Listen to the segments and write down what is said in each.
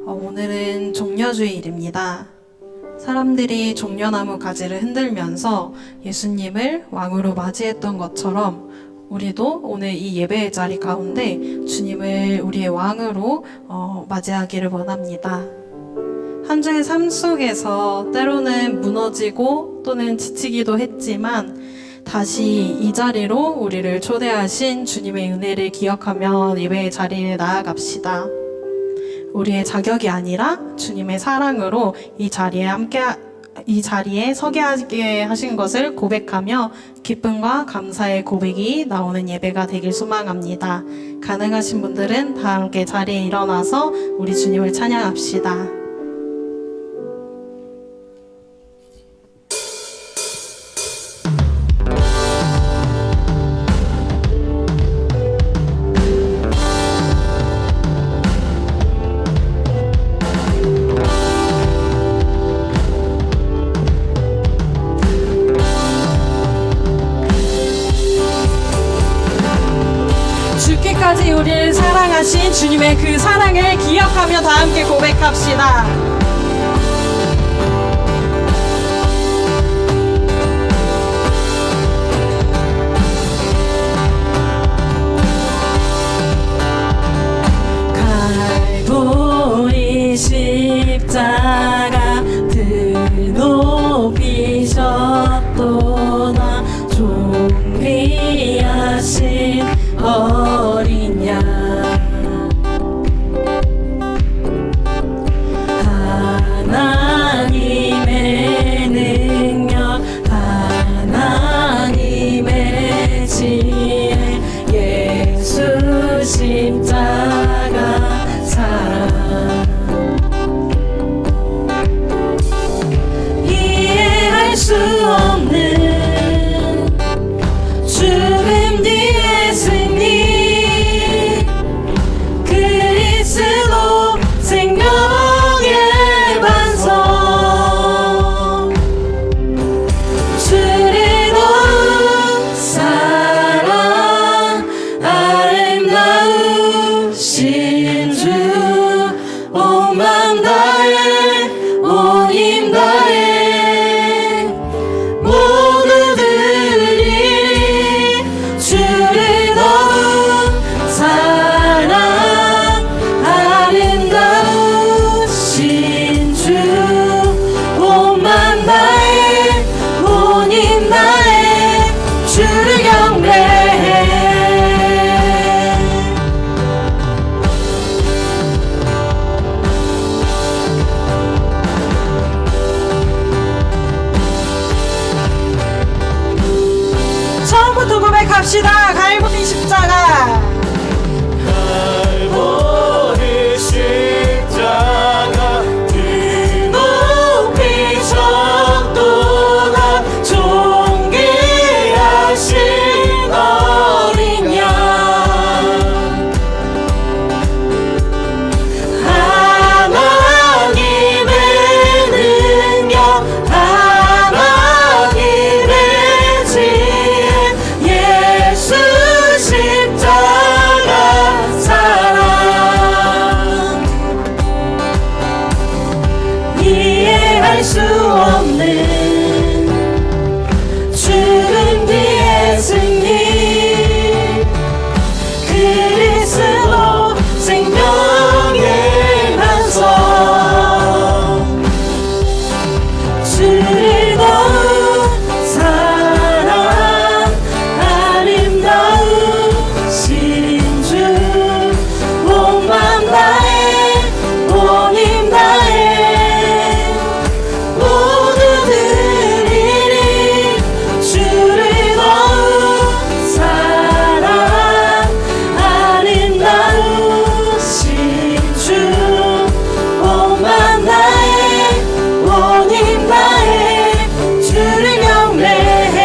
오늘은 종려주일입니다. 사람들이 종려나무 가지를 흔들면서 예수님을 왕으로 맞이했던 것처럼 우리도 오늘 이 예배의 자리 가운데 주님을 우리의 왕으로 맞이하기를 원합니다. 한 주의 삶 속에서 때로는 무너지고 또는 지치기도 했지만 다시 이 자리로 우리를 초대하신 주님의 은혜를 기억하며 예배의 자리에 나아갑시다. 우리의 자격이 아니라 주님의 사랑으로 이 자리에 서게 하게 하신 것을 고백하며 기쁨과 감사의 고백이 나오는 예배가 되길 소망합니다. 가능하신 분들은 다 함께 자리에 일어나서 우리 주님을 찬양합시다. 죽기까지 우리를 사랑하신 주님의 그 사랑을 기억하며 다 함께 고백합시다. 갈보리 십자가 드높이셨도다 존귀하신 어린 양 하나님의 능력 하나님의 지혜 예수 십자가 사랑 이해할 수 없는 죽음 뒤에 승리 그리스도 생명의 반석 주를 더욱 사랑 아름다우신 주 온 맘 다해 온 힘 다해 모두들이 주를 더욱 사랑 아름다우신 주 온 맘 다해 온 힘 다해 주를 경배해 처음부터 고백합시다. 갈보리 십자가 갈보리 십자가 드높이셨도다 존귀하신 어린 양 하나님의 능력 하나님의 지혜 예수 십자가 사랑 이해할 수 없는 죽음 뒤에 승리 그리스도 생명의 반석 주를 더욱 사랑 아름다우신 주 온 맘 다해 온 힘 다해 모두들이 주를 더욱 사랑 아름다우신 주 온 맘 다해 온 힘 다해 주를 경배해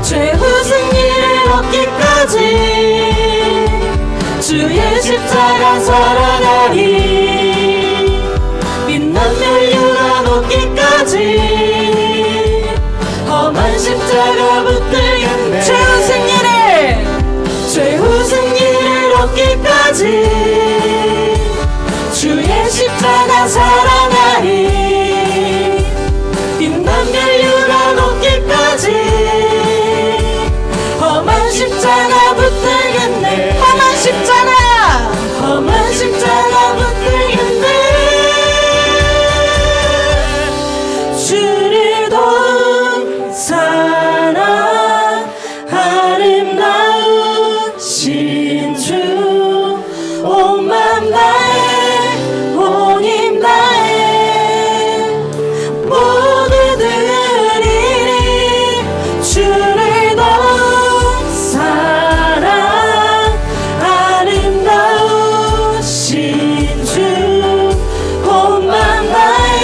최후 승리를 얻기까지 주의 십자가 사랑하리 빛난 멸류관 얻기까지 험한 십자가 붙들겠네 최후 승리를 얻기까지 주의 십자가 사랑하리 빛난 멸류가 높기까지 험한 십자가 붙들겠네 험한 십자가 험한 십자가 붙들겠네 주를 도운 사랑 아름다우신 주 온 맘 다해 온 힘 다해 모두 드리리 주를 도운 사랑 아름다우신 주 온 맘 다해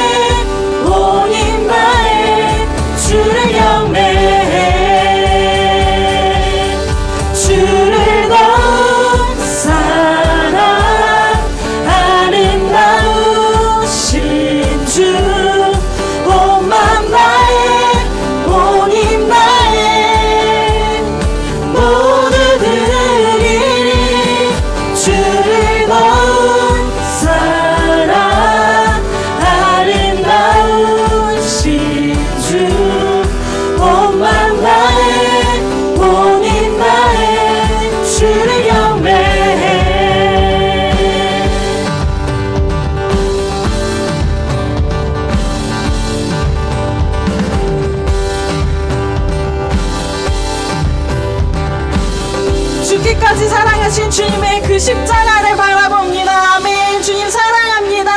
온 힘 다해 주를 경배해 주를 도운 사랑 아름다우신 주 온 맘 다해 온 힘 다해 모두 드리리 주를 도운 사랑 아름다우신 주 온 맘 다해 온 힘 다해 주를 경배해 죽기까지 사랑하신 주님의 그 십자가를 바라봅니다. 아멘. 주님 사랑합니다.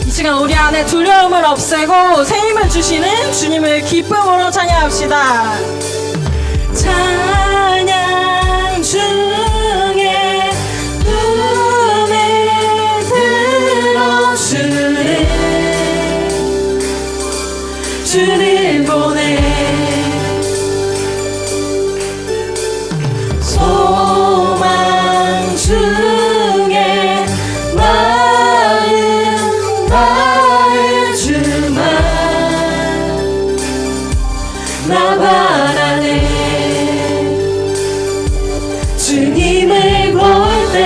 이 시간 우리 안에 두려움을 없애고 새 힘을 주시는 주님을 기쁨으로 찬양합시다. 찬양 중에 눈을 들어 주를 보내 소망 중에 나의 주만 나 바라네 주님을 볼 때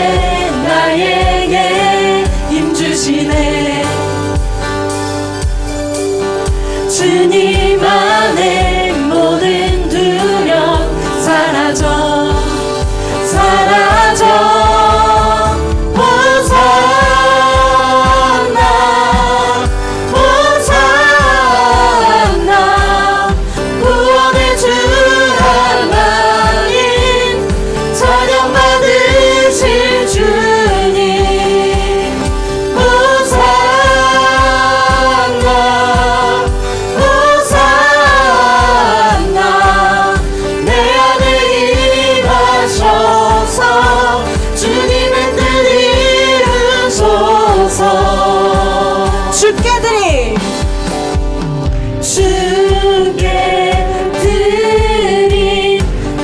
나에게 힘 주시네 주님 안에 모든 두려움 사라져 호산나 호산나 구원의 주 하나님 찬양 받으실 주님 호산나 호산나 내 안에 임하셔서 주님의 뜻 이루소서 주께 드리 주께 드린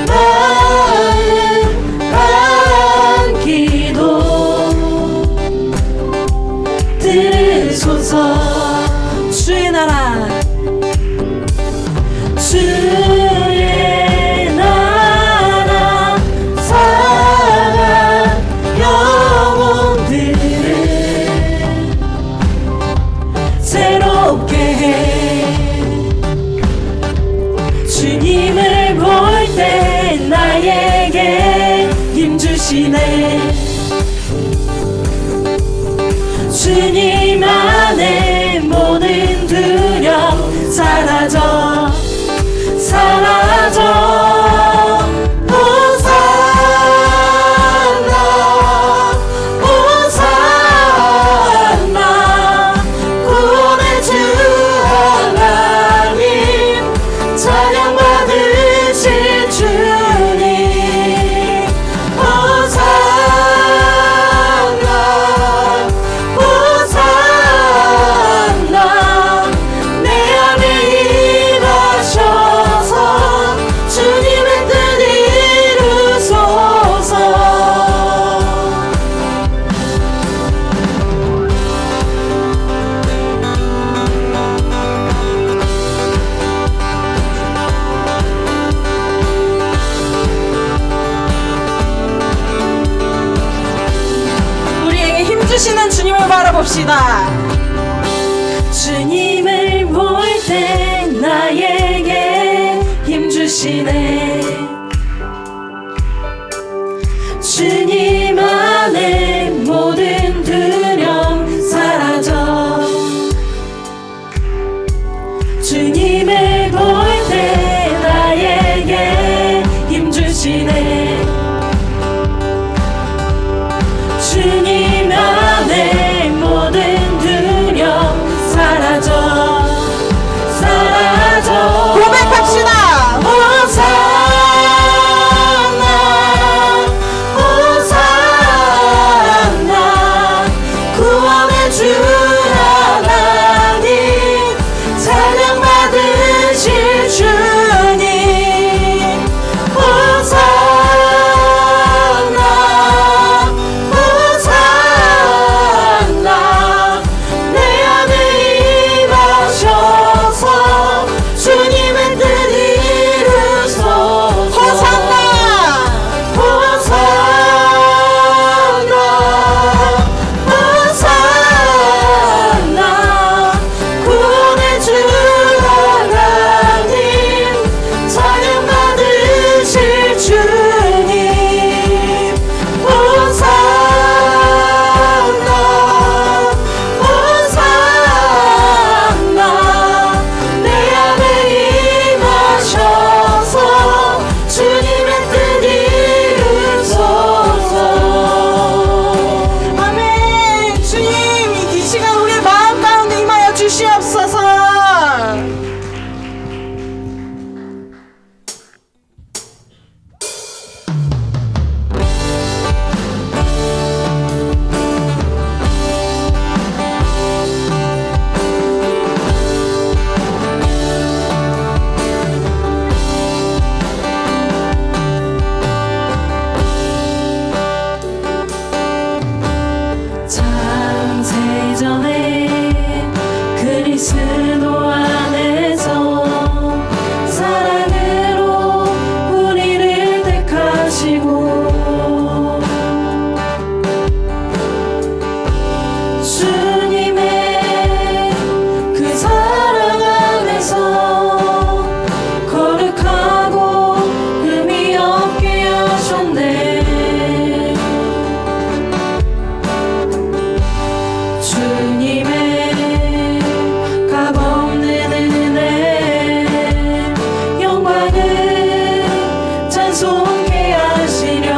마음 안기도 들으소서 주의 나라 주의 나라 사랑 영혼들을 새롭게 해 주님을 볼 때 나에게 힘 주시네 주님 안에 모든 두려움 사라져 호산나 호산나 구원의 주 하나님 찬양 받으실 주님 호산나 호산나 고백합시다. 주님을 볼 때 나에게 힘 주시네. 주님 안에 모든 두려움 사라져. 주님을 볼 때 나에게 힘 주시네. 주님 안에 모든 두려움 사라져. 사라져. 고백합시다. 호산나 호산나 구원의 주 하나님 찬양 받으실 주님 호산나 호산나 내 안에 임하셔서 주님의 뜻 이루소서. 호산나. 호산나 호산나 구원의 주 하나님 찬양 받으실 주님 호산나 호산나 내 안에 임하셔서 주님의 뜻 이루소서. 아멘. 주님, 이 시간 우리의 마음 가운데 임하여 주시옵소서. 창세전에 그리스도 안에서 사랑으로 우리를 택하시고 주님의 그 사랑 안에서 거룩하고 흠이 없게 하셨네. 주님의 값없는 은혜 영광을 찬송케 하시려.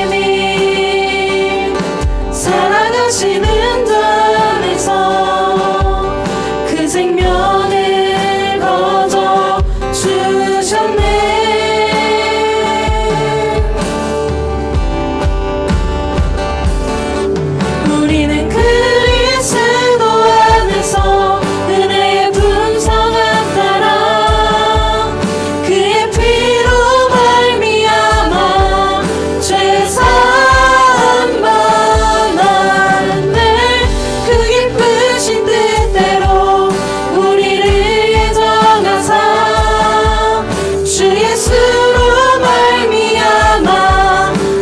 하나님이 사랑하시는 자에서 그 생명을 거저 주셨네. 우리는 그리스도 안에서 은혜의 풍성함 따라 그의 피로 말미암아 죄 사함 받았네. 그 기쁘신 뜻대로 우리를 예정하사 주 예수로 말미암아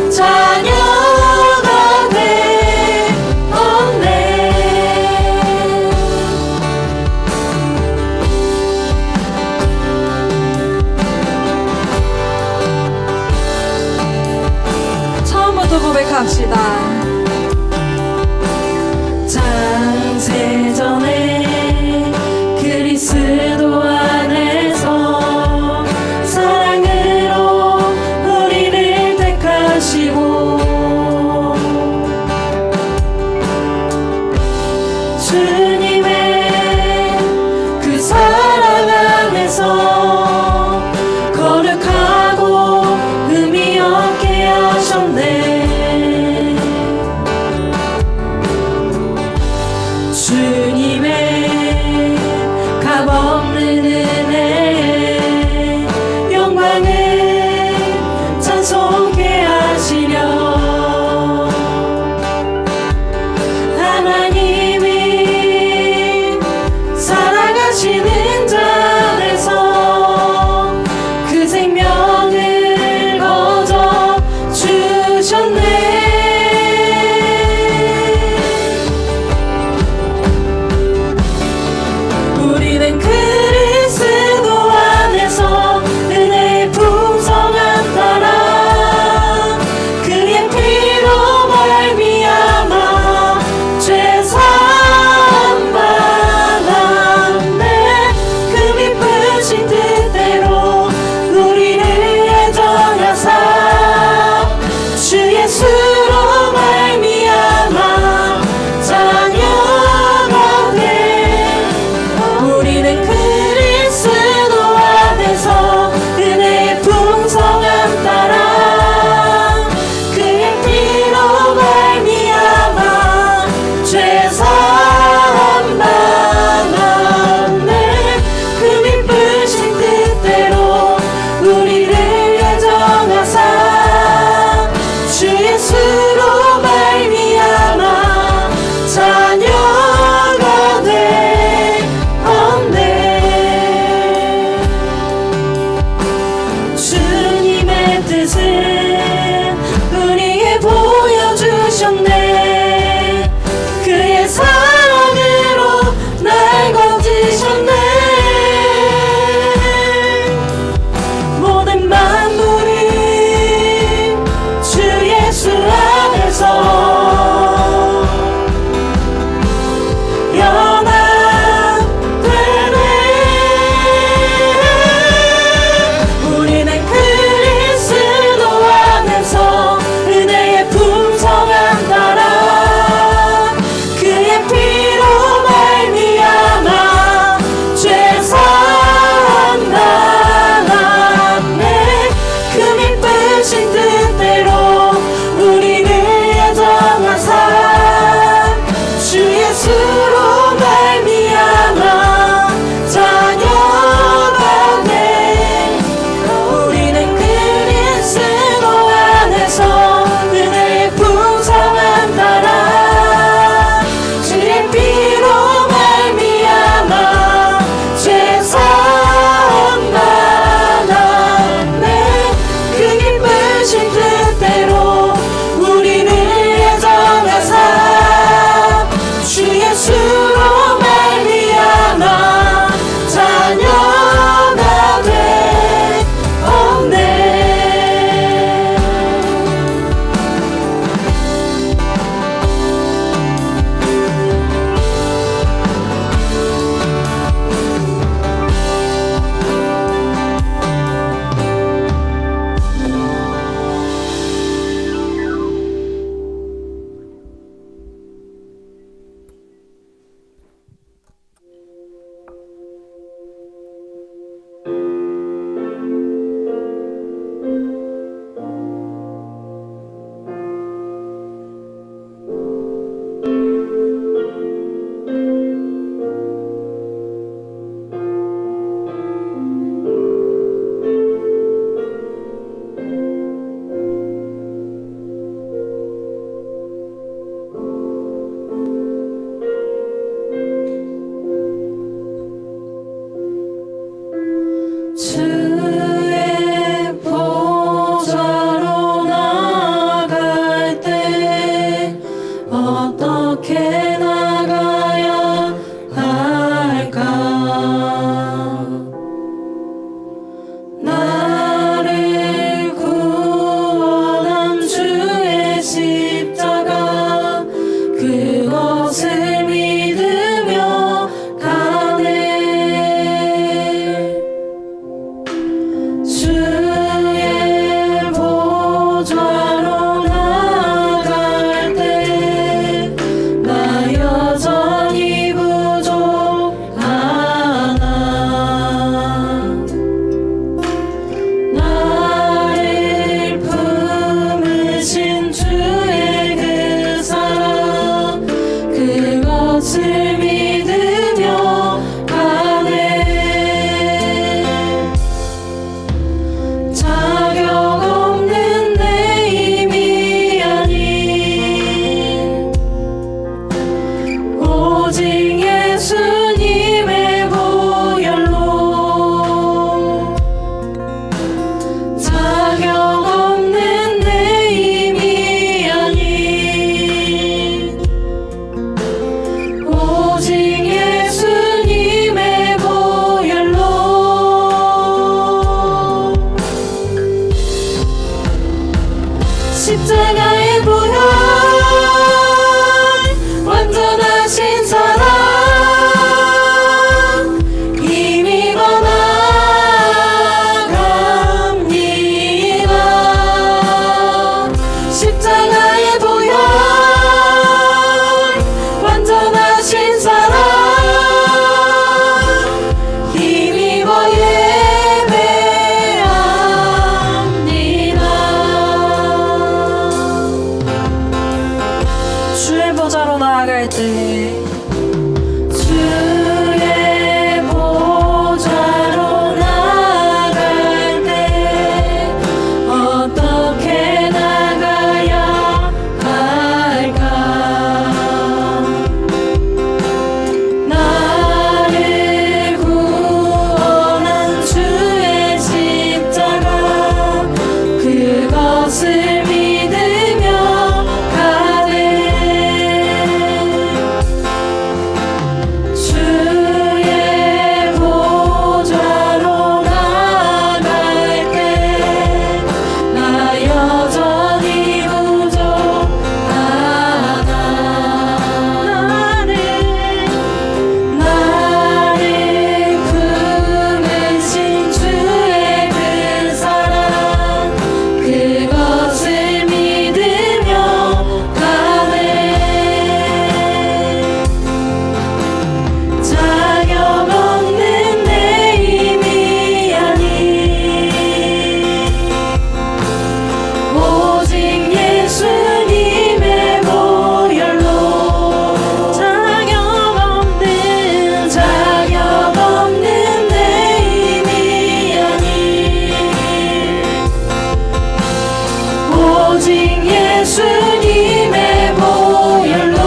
자녀가 되었네. 처음부터 고백합시다. 창세전에 그리스도 안에서 사랑으로 우리를 택하시고 주님의 그 사랑 안에서 거룩하고 흠이 없게 하셨네. 주님의 값없는 은혜 영광을 찬송케 하시려. 하나님이 사랑하시는 자에서 그 생명을 거저 주셨네. 그것을 믿으며 가네. 자격 없는 내 힘이 아닌 오직 예수님의 보혈로 자격 없는 내 힘이 아닌 오직 예수님의 보혈로 십자가의 보혈 완전하신 사랑 힘입어 나갑니다. 십자가의 보혈 완전하신 사랑 힘입어 예배합니다. 주의 보좌로 나아갈 때 주의 보좌로 나아갈 때 어떻게 나가야 할까? 나를 구원한 주의 십자가 그것을 믿으며 가네. 주의 보좌로 나갈 때 나 여전히 부족하다. 나를 품으신 주의 그 사랑 그것을 믿으며 가네. 자격 없는 내 힘이 아닌 오직 예수님의 보혈로 자격 없는 내 힘이 아닌 오직 예수님의 보혈로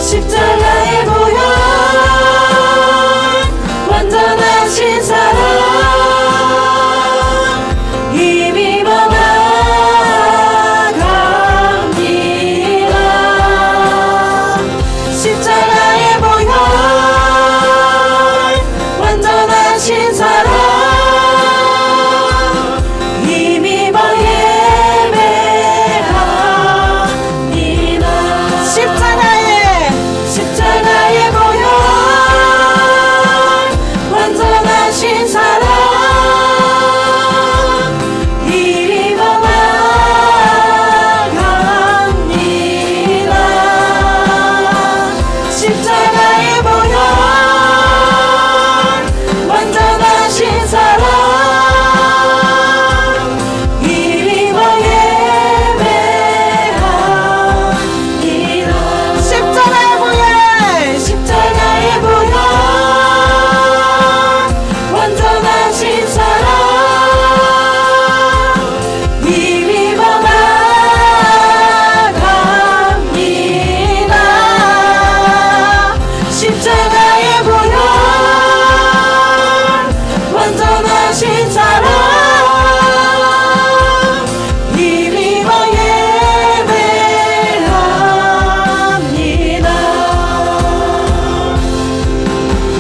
십자가의 보혈 완전하신 사랑 힘입어 나갑니다. 십자가의 보혈 완전하신 사랑 힘입어 예배합니다. 십자가의 보혈 완전하신 사랑 힘입어 나갑니다. 십자가의 보혈 완전하신 사랑 힘입어 예배합니다. 십자가의 보혈 완전하신 사랑 힘입어 나갑니다. 십자가의 보혈 완전하신 사랑 힘입어 예배합니다.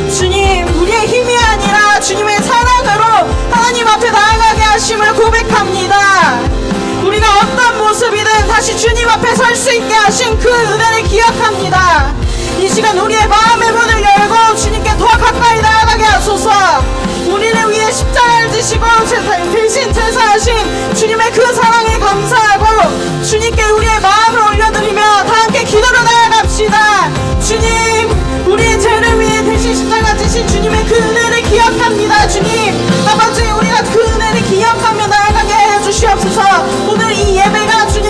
주님, 우리의 힘이 아니라 주님의 사랑으로 하나님 앞에 나아가게 하심을 고백합니다. 우리가 어떤 모습이든 다시 주님 앞에 설 수 있게 하신 그 은혜를 기억합니다. 이 시간 우리의 마음의 문을 열고 주님께 더 가까이 나아가게 하소서. 우리를 위해 십자가를 지시고 대신 제사하신 주님의 그 사랑에 감사하고 주님께 우리의 마음을 올려드리며 다 함께 기도로 나아갑시다. 주님, 우리의 죄를 위해 대신 십자가 지신 주님의 그 은혜를 기억합니다. 주님, 아버지, 우리가 그 은혜를 기억하며 나아가게 해주시옵소서. 오늘 이 예배가 주님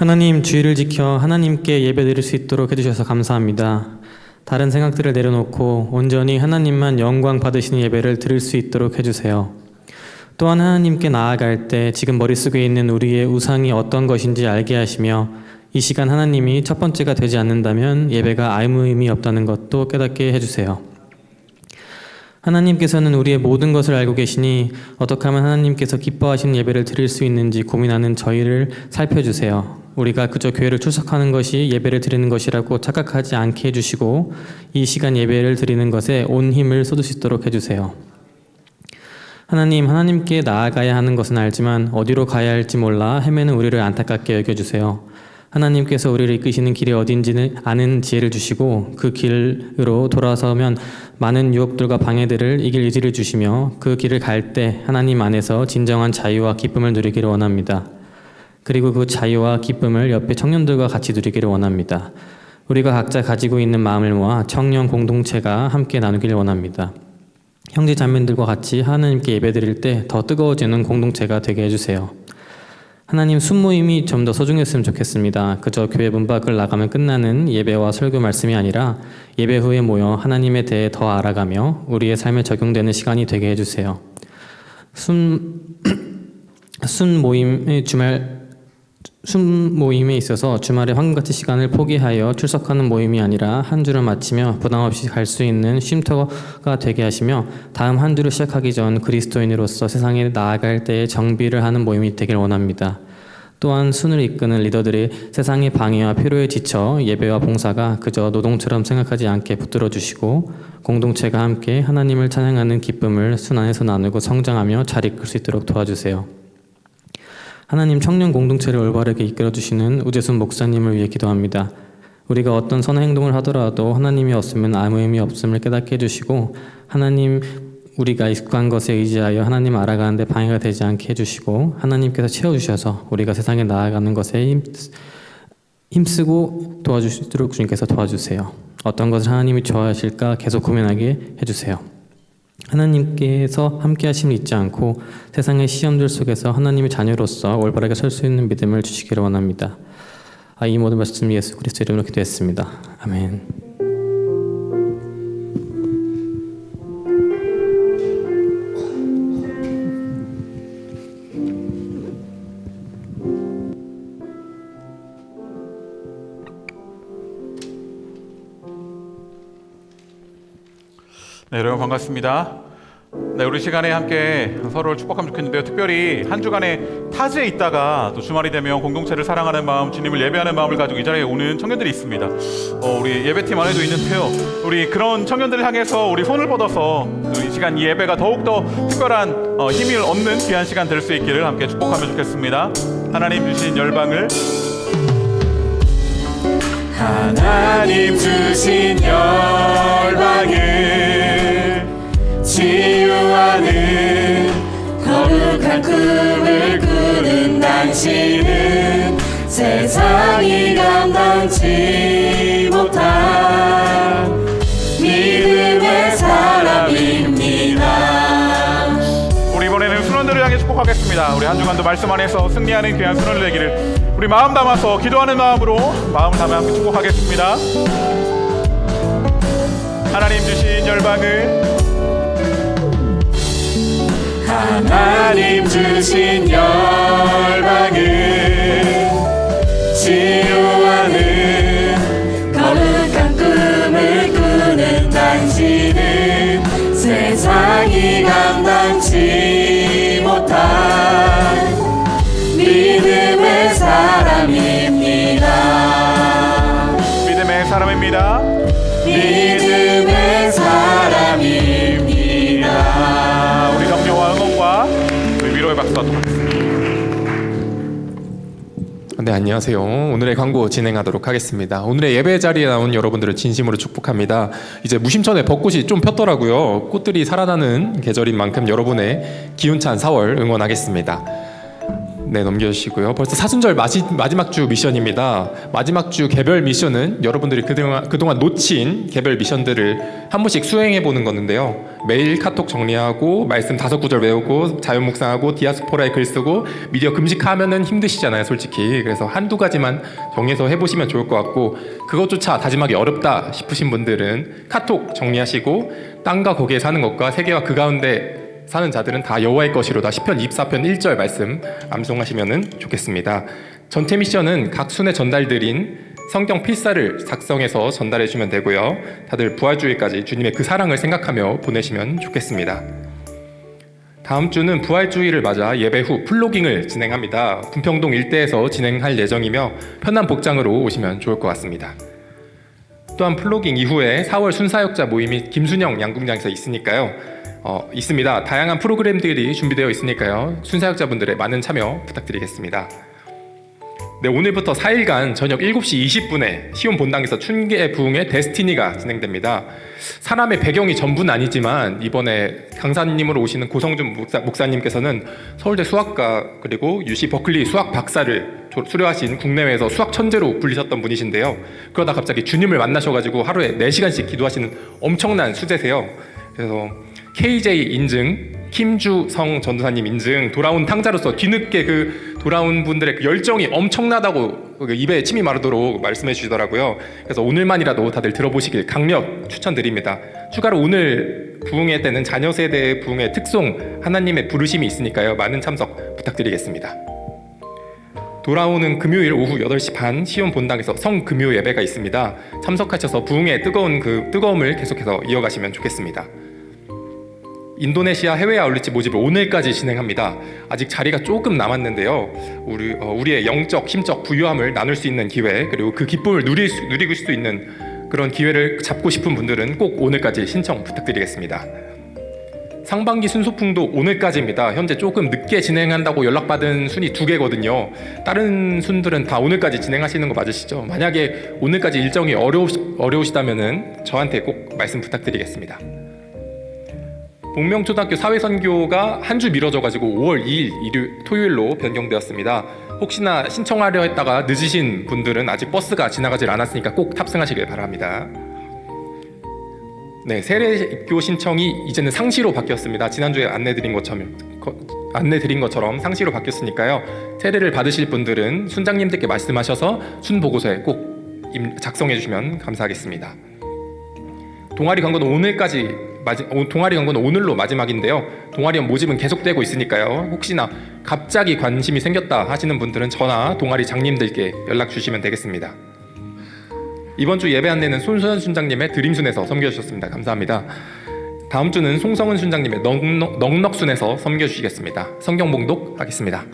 하나님, 주의를 지켜 하나님께 예배드릴 수 있도록 해주셔서 감사합니다. 다른 생각들을 내려놓고 온전히 하나님만 영광 받으시는 예배를 드릴 수 있도록 해주세요. 또한 하나님께 나아갈 때 지금 머릿속에 있는 우리의 우상이 어떤 것인지 알게 하시며 이 시간 하나님이 첫 번째가 되지 않는다면 예배가 아무 의미 없다는 것도 깨닫게 해주세요. 하나님께서는 우리의 모든 것을 알고 계시니 어떻게 하면 하나님께서 기뻐하시는 예배를 드릴 수 있는지 고민하는 저희를 살펴주세요. 우리가 그저 교회를 출석하는 것이 예배를 드리는 것이라고 착각하지 않게 해주시고 이 시간 예배를 드리는 것에 온 힘을 쏟을 수 있도록 해주세요. 하나님께 나아가야 하는 것은 알지만 어디로 가야 할지 몰라 헤매는 우리를 안타깝게 여겨주세요. 하나님께서 우리를 이끄시는 길이 어딘지는 아는 지혜를 주시고 그 길으로 돌아서면 많은 유혹들과 방해들을 이길 의지를 주시며 그 길을 갈 때 하나님 안에서 진정한 자유와 기쁨을 누리기를 원합니다. 그리고 그 자유와 기쁨을 옆에 청년들과 같이 누리기를 원합니다. 우리가 각자 가지고 있는 마음을 모아 청년 공동체가 함께 나누기를 원합니다. 형제 자매들과 같이 하나님께 예배드릴 때 더 뜨거워지는 공동체가 되게 해주세요. 하나님, 순모임이 좀 더 소중했으면 좋겠습니다. 그저 교회 문 밖을 나가면 끝나는 예배와 설교 말씀이 아니라 예배 후에 모여 하나님에 대해 더 알아가며 우리의 삶에 적용되는 시간이 되게 해주세요. 순모임에 있어서 주말에 황금같이 시간을 포기하여 출석하는 모임이 아니라 한 주를 마치며 부담 없이 갈 수 있는 쉼터가 되게 하시며 다음 한 주를 시작하기 전 그리스도인으로서 세상에 나아갈 때에 정비를 하는 모임이 되길 원합니다. 또한 순을 이끄는 리더들이 세상의 방해와 피로에 지쳐 예배와 봉사가 그저 노동처럼 생각하지 않게 붙들어 주시고 공동체가 함께 하나님을 찬양하는 기쁨을 순 안에서 나누고 성장하며 잘 이끌 수 있도록 도와주세요. 하나님, 청년 공동체를 올바르게 이끌어주시는 우재순 목사님을 위해 기도합니다. 우리가 어떤 선한 행동을 하더라도 하나님이 없으면 아무 의미 없음을 깨닫게 해주시고 하나님, 우리가 익숙한 것에 의지하여 하나님 알아가는 데 방해가 되지 않게 해주시고 하나님께서 채워주셔서 우리가 세상에 나아가는 것에 힘쓰고 도와주시도록 주님께서 도와주세요. 어떤 것을 하나님이 좋아하실까 계속 고민하게 해주세요. 하나님께서 함께 하심을 잊지 않고 세상의 시험들 속에서 하나님의 자녀로서 올바르게 설 수 있는 믿음을 주시기를 원합니다. 이 모든 말씀 예수 그리스도 이름으로 기도했습니다. 아멘. 네, 여러분 반갑습니다. 네, 우리 시간에 함께 서로를 축복하면 좋겠는데요. 특별히 한 주간의 타지에 있다가 또 주말이 되면 공동체를 사랑하는 마음, 주님을 예배하는 마음을 가지고 이 자리에 오는 청년들이 있습니다. 우리 예배팀 안에도 있는데요. 우리 그런 청년들을 향해서 우리 손을 뻗어서 이 시간 이 예배가 더욱더 특별한 힘을 얻는 귀한 시간 될 수 있기를 함께 축복하면 좋겠습니다. 하나님 주신 열방을 하나님 주신 열방을 치유하는 거룩한 꿈을 꾸는 당신은 세상이 감당치 못한 믿음의 사람입니다. 우리 이번에는 순원들을 향해 축복하겠습니다. 우리 한 주간도 말씀 안에서 승리하는 귀한 순원을 되기를 우리 마음 담아서 기도하는 마음으로 마음을 담아 함께 축복하겠습니다. 하나님 주신 열방을 하나님 주신 열방을 치유하는 거룩한 꿈을 꾸는 당신은 세상이 감당치 못한 믿음의 사람입니다. 믿음의 사람입니다. 믿음의 사람입니다. 우리 격려와 응원과 우리 위로의 박수가 또 받겠습니다. 네, 안녕하세요. 오늘의 광고 진행하도록 하겠습니다. 오늘의 예배 자리에 나온 여러분들을 진심으로 축복합니다. 이제 무심천에 벚꽃이 좀 폈더라고요. 꽃들이 살아나는 계절인 만큼 여러분의 기운찬 4월 응원하겠습니다. 네, 넘겨주시고요. 벌써 사순절 마지막 주 미션입니다. 마지막 주 개별 미션은 여러분들이 그동안 놓친 개별 미션들을 한 번씩 수행해 보는 건데요. 매일 카톡 정리하고 말씀 5구절 외우고 자연 묵상하고 디아스포라에 글 쓰고 미디어 금식하면은 힘드시잖아요, 솔직히. 그래서 한두 가지만 정해서 해보시면 좋을 것 같고, 그것조차 다짐하기 어렵다 싶으신 분들은 카톡 정리하시고 땅과 거기에 사는 것과 세계와 그 가운데 사는 자들은 다 여호와의 것이로다. 시편 24편 1절 말씀 암송하시면 좋겠습니다. 전체 미션은 각 순에 전달드린 성경 필사를 작성해서 전달해 주시면 되고요. 다들 부활주일까지 주님의 그 사랑을 생각하며 보내시면 좋겠습니다. 다음 주는 부활주일을 맞아 예배 후 플로깅을 진행합니다. 분평동 일대에서 진행할 예정이며 편한 복장으로 오시면 좋을 것 같습니다. 또한 플로깅 이후에 4월 순사역자 모임이 김순영 양궁장에서 있으니까요. 있습니다. 다양한 프로그램들이 준비되어 있으니까요. 순사역자분들의 많은 참여 부탁드리겠습니다. 네, 오늘부터 4일간 저녁 7시 20분에 시온 본당에서 춘계 부흥의 데스티니가 진행됩니다. 사람의 배경이 전부는 아니지만 이번에 강사님으로 오시는 고성준 목사님께서는 서울대 수학과 그리고 UC 버클리 수학 박사를 수료하신 국내외에서 수학 천재로 불리셨던 분이신데요. 그러다 갑자기 주님을 만나셔가지고 하루에 4시간씩 기도하시는 엄청난 수제세요. 그래서 KJ 인증, 김주성 전도사님 인증, 돌아온 탕자로서 뒤늦게 그 돌아온 분들의 그 열정이 엄청나다고 입에 침이 마르도록 말씀해 주시더라고요. 그래서 오늘만이라도 다들 들어보시길 강력 추천드립니다. 추가로 오늘 부흥회 때는 자녀 세대의 부흥회 특송 하나님의 부르심이 있으니까요. 많은 참석 부탁드리겠습니다. 돌아오는 금요일 오후 8시 반 시온 본당에서 성금요 예배가 있습니다. 참석하셔서 부흥의 뜨거움을 계속해서 이어가시면 좋겠습니다. 인도네시아 해외 아울릿지 모집을 오늘까지 진행합니다. 아직 자리가 조금 남았는데요. 우리의 영적, 힘적 부유함을 나눌 수 있는 기회, 그리고 그 기쁨을 누리고 수 있는 그런 기회를 잡고 싶은 분들은 꼭 오늘까지 신청 부탁드리겠습니다. 상반기 순소풍도 오늘까지입니다. 현재 조금 늦게 진행한다고 연락받은 순이 2개거든요. 다른 순들은 다 오늘까지 진행하시는 거 맞으시죠? 만약에 오늘까지 일정이 어려우시다면 저한테 꼭 말씀 부탁드리겠습니다. 복명초등학교 사회선교가 한 주 미뤄져가지고 5월 2일 토요일로 변경되었습니다. 혹시나 신청하려 했다가 늦으신 분들은 아직 버스가 지나가질 않았으니까 꼭 탑승하시길 바랍니다. 네, 세례입교 신청이 이제는 상시로 바뀌었습니다. 지난주에 안내드린 것처럼 상시로 바뀌었으니까요. 세례를 받으실 분들은 순장님들께 말씀하셔서 순보고서에 꼭 작성해 주시면 감사하겠습니다. 동아리 광고는 오늘로 마지막인데요. 동아리원 모집은 계속되고 있으니까요. 혹시나 갑자기 관심이 생겼다 하시는 분들은 저나 동아리 장님들께 연락 주시면 되겠습니다. 이번 주 예배 안내는 손소연 순장님의 드림순에서 섬겨주셨습니다. 감사합니다. 다음 주는 송성은 순장님의 넉넉순에서 섬겨주시겠습니다. 성경 봉독 하겠습니다.